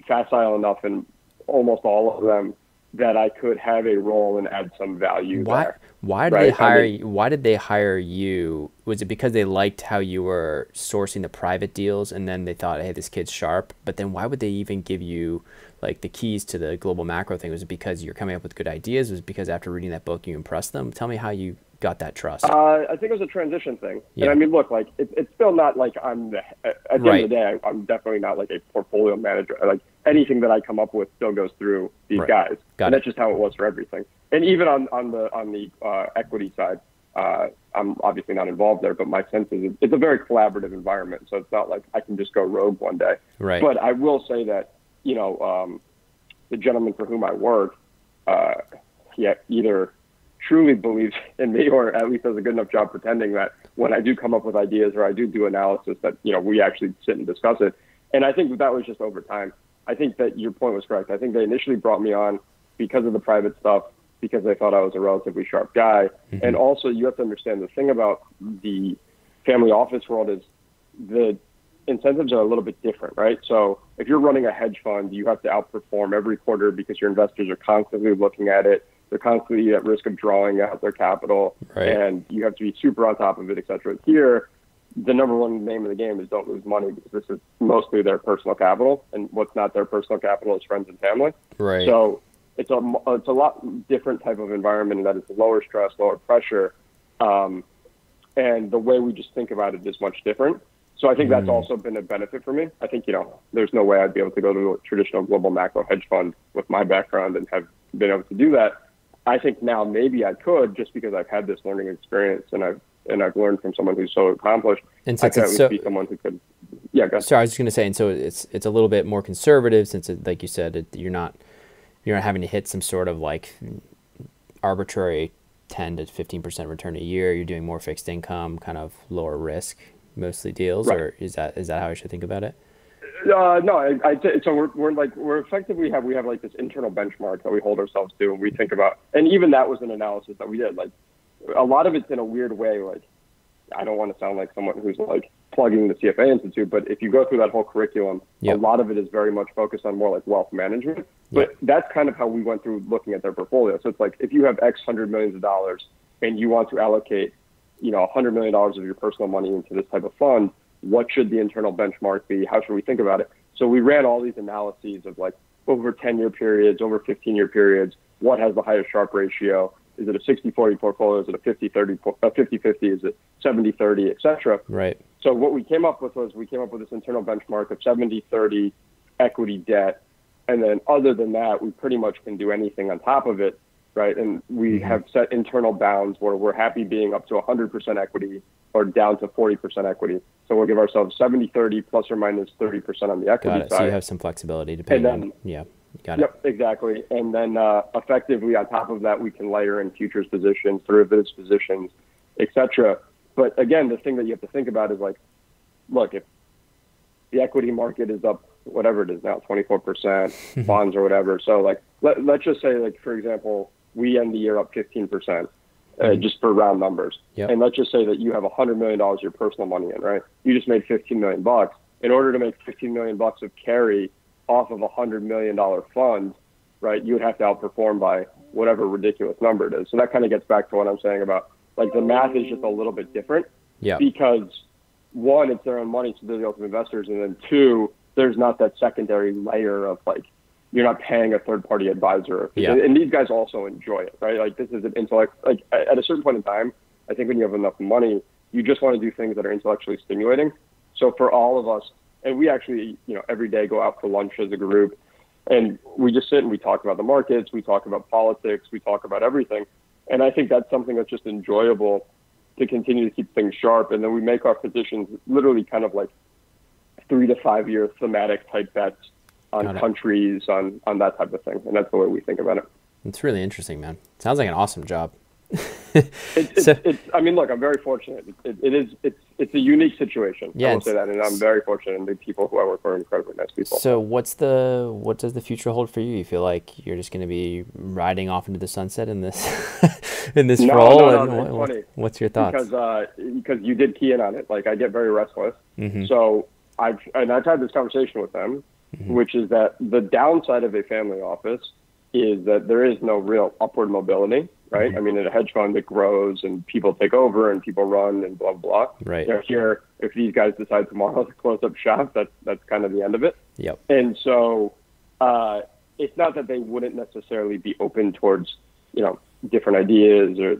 facile enough in almost all of them that I could have a role and add some value there. Why did they hire you? Why did they hire you? Was it because they liked how you were sourcing the private deals and then they thought, hey, this kid's sharp? But then why would they even give you like the keys to the global macro thing? Was it because you're coming up with good ideas? Was it because after reading that book you impressed them? Tell me how you got that trust. I think it was a transition thing. Yeah. And I mean, look, like it's still not like I'm at the end of the day, I'm definitely not like a portfolio manager. Like anything that I come up with still goes through these guys. And that's just how it was for everything. And even on the equity side, I'm obviously not involved there, but my sense is it's a very collaborative environment. So it's not like I can just go rogue one day. Right. But I will say that, the gentleman for whom I work, he either truly believes in me or at least does a good enough job pretending that when I do come up with ideas or I do analysis that, we actually sit and discuss it. And I think that was just over time. I think that your point was correct. I think they initially brought me on because of the private stuff, because they thought I was a relatively sharp guy. Mm-hmm. And also you have to understand the thing about the family office world is the incentives are a little bit different, right? So if you're running a hedge fund, you have to outperform every quarter because your investors are constantly looking at it. They're constantly at risk of drawing out their capital, and you have to be super on top of it, et cetera. Here, the number one name of the game is don't lose money because this is mostly their personal capital, and what's not their personal capital is friends and family. Right. So it's a lot different type of environment in that it's lower stress, lower pressure, and the way we just think about it is much different. So I think that's also been a benefit for me. I think, there's no way I'd be able to go to a traditional global macro hedge fund with my background and have been able to do that. I think now maybe I could just because I've had this learning experience and I've learned from someone who's so accomplished. And since I could at least be someone who could, go ahead. So I was just going to say, and so it's a little bit more conservative since, like you said, you're not having to hit some sort of like arbitrary 10 to 15% return a year. You're doing more fixed income, kind of lower risk, mostly deals, or is that how I should think about it? No, so we're effectively we have like this internal benchmark that we hold ourselves to, and we think about, and even that was an analysis that we did. Like a lot of it's in a weird way. Like I don't want to sound like someone who's like plugging the CFA Institute, but if you go through that whole curriculum, a lot of it is very much focused on more like wealth management. But that's kind of how we went through looking at their portfolio. So it's like if you have X hundred millions of dollars and you want to allocate, $100 million of your personal money into this type of fund, what should the internal benchmark be? How should we think about it? So we ran all these analyses of like over 10-year periods, over 15-year periods, what has the highest Sharpe ratio? Is it a 60-40 portfolio? Is it a 50-30, 50-50? Is it 70-30, et cetera? Right. So what we came up with this internal benchmark of 70-30 equity debt. And then other than that, we pretty much can do anything on top of it, right? And we have set internal bounds where we're happy being up to 100% equity or down to 40% equity. So we'll give ourselves 70-30 plus or minus 30% on the equity side. So you have some flexibility depending on, got it. Yep, exactly. And then effectively on top of that, we can layer in futures positions, derivatives positions, et cetera. But again, the thing that you have to think about is like, look, if the equity market is up, whatever it is now, 24%, bonds or whatever. So like, let's just say like, for example, we end the year up 15%. Just for round numbers. Yep. And let's just say that you have $100 million of your personal money in, right? You just made $15 million. In order to make $15 million of carry off of a $100 million fund, right, you would have to outperform by whatever ridiculous number it is. So that kind of gets back to what I'm saying about, like, the math is just a little bit different. Yeah. Because, one, it's their own money, so they're the ultimate investors. And then, two, there's not that secondary layer of, like, you're not paying a third-party advisor. Yeah. And these guys also enjoy it, right? Like, this is an intellect. Like, at a certain point in time, I think when you have enough money, You just want to do things that are intellectually stimulating. So for all of us, and we actually, every day go out for lunch as a group, and we just sit and we talk about the markets, we talk about politics, we talk about everything. And I think that's something that's just enjoyable to continue to keep things sharp. And then we make our positions literally kind of like 3 to 5 year thematic type bets on countries, on that type of thing. And that's the way we think about it. It's really interesting, man. Sounds like an awesome job. I mean, look, I'm very fortunate. It's a unique situation. Yeah, I will say that, and I'm very fortunate, and the people who I work for are incredibly nice people. So what does the future hold for you? You feel like you're just going to be riding off into the sunset in this role? No, it's funny. What's your thoughts? Because you did key in on it. Like, I get very restless. Mm-hmm. So I've had this conversation with them, mm-hmm. which is that the downside of a family office is that there is no real upward mobility. Right. Mm-hmm. I mean, in a hedge fund, it grows and people take over and people run and blah, blah, blah. Right. Here, if these guys decide tomorrow to close up shop, that's kind of the end of it. Yep. And so it's not that they wouldn't necessarily be open towards, different ideas or,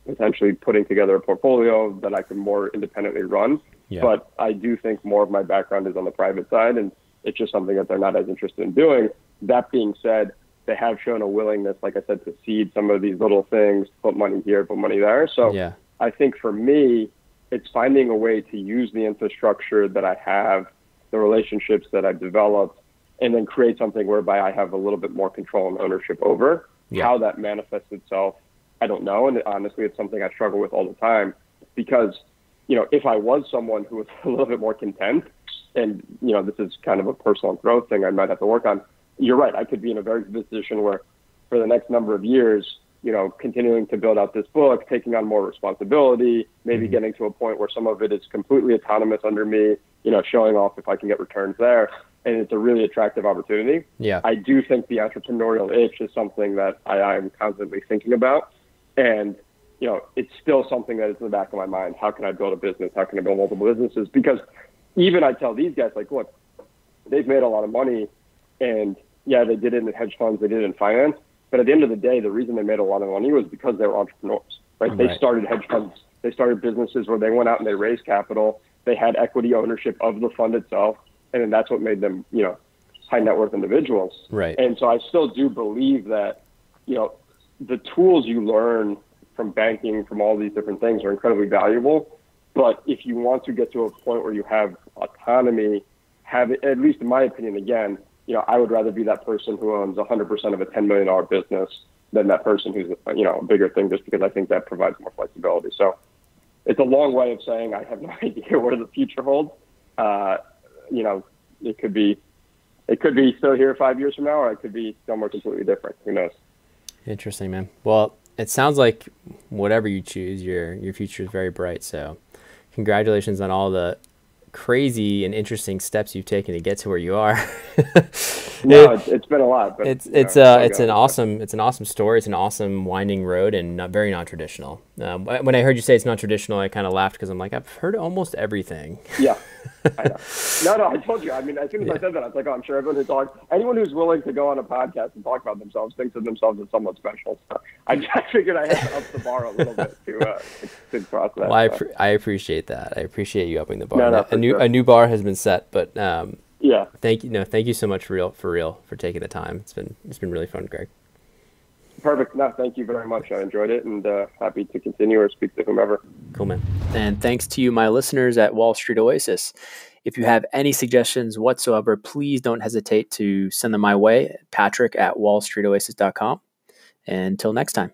potentially putting together a portfolio that I can more independently run. Yeah. But I do think more of my background is on the private side, and it's just something that they're not as interested in doing. That being said, they have shown a willingness, like I said, to seed some of these little things, put money here, put money there. So yeah. I think for me, it's finding a way to use the infrastructure that I have, the relationships that I've developed, and then create something whereby I have a little bit more control and ownership over. Yeah. How that manifests itself, I don't know. And honestly, it's something I struggle with all the time because, if I was someone who was a little bit more content, and, this is kind of a personal growth thing I might have to work on. You're right. I could be in a very good position where for the next number of years, continuing to build out this book, taking on more responsibility, maybe mm-hmm. getting to a point where some of it is completely autonomous under me, showing off if I can get returns there. And it's a really attractive opportunity. Yeah. I do think the entrepreneurial itch is something that I'm constantly thinking about. And, it's still something that is in the back of my mind. How can I build a business? How can I build multiple businesses? Because even I tell these guys, like, look, they've made a lot of money and, yeah, they did it in hedge funds, they did it in finance. But at the end of the day, the reason they made a lot of money was because they were entrepreneurs, right? They started hedge funds. They started businesses where they went out and they raised capital. They had equity ownership of the fund itself. And then that's what made them, high net worth individuals. Right. And so I still do believe that, the tools you learn from banking, from all these different things are incredibly valuable. But if you want to get to a point where you have autonomy, have it, at least in my opinion, again, I would rather be that person who owns 100% of a $10 million business than that person who's, a bigger thing, just because I think that provides more flexibility. So it's a long way of saying I have no idea where the future holds. It could be still here 5 years from now, or it could be somewhere completely different. Who knows? Interesting, man. Well, it sounds like whatever you choose, your future is very bright. So congratulations on all the crazy and interesting steps you've taken to get to where you are. No, it's been a lot, but it's an awesome story. It's an awesome winding road and very non-traditional. When I heard you say it's non-traditional, I kind of laughed because I'm like, I've heard almost everything. Yeah, I know. No, I told you. I mean, as soon as I said that, I was like, oh, I'm sure anyone who's willing to go on a podcast and talk about themselves thinks of themselves as somewhat special. So I figured I had to up the bar a little bit to cross that. Well, I appreciate that. I appreciate you upping the bar. No, a new bar has been set, but yeah. Thank you so much for taking the time. It's been really fun, Greg. Perfect. No, thank you very much. I enjoyed it and happy to continue or speak to whomever. Cool, man. And thanks to you, my listeners at Wall Street Oasis. If you have any suggestions whatsoever, please don't hesitate to send them my way, Patrick@wallstreetoasis.com. Until next time.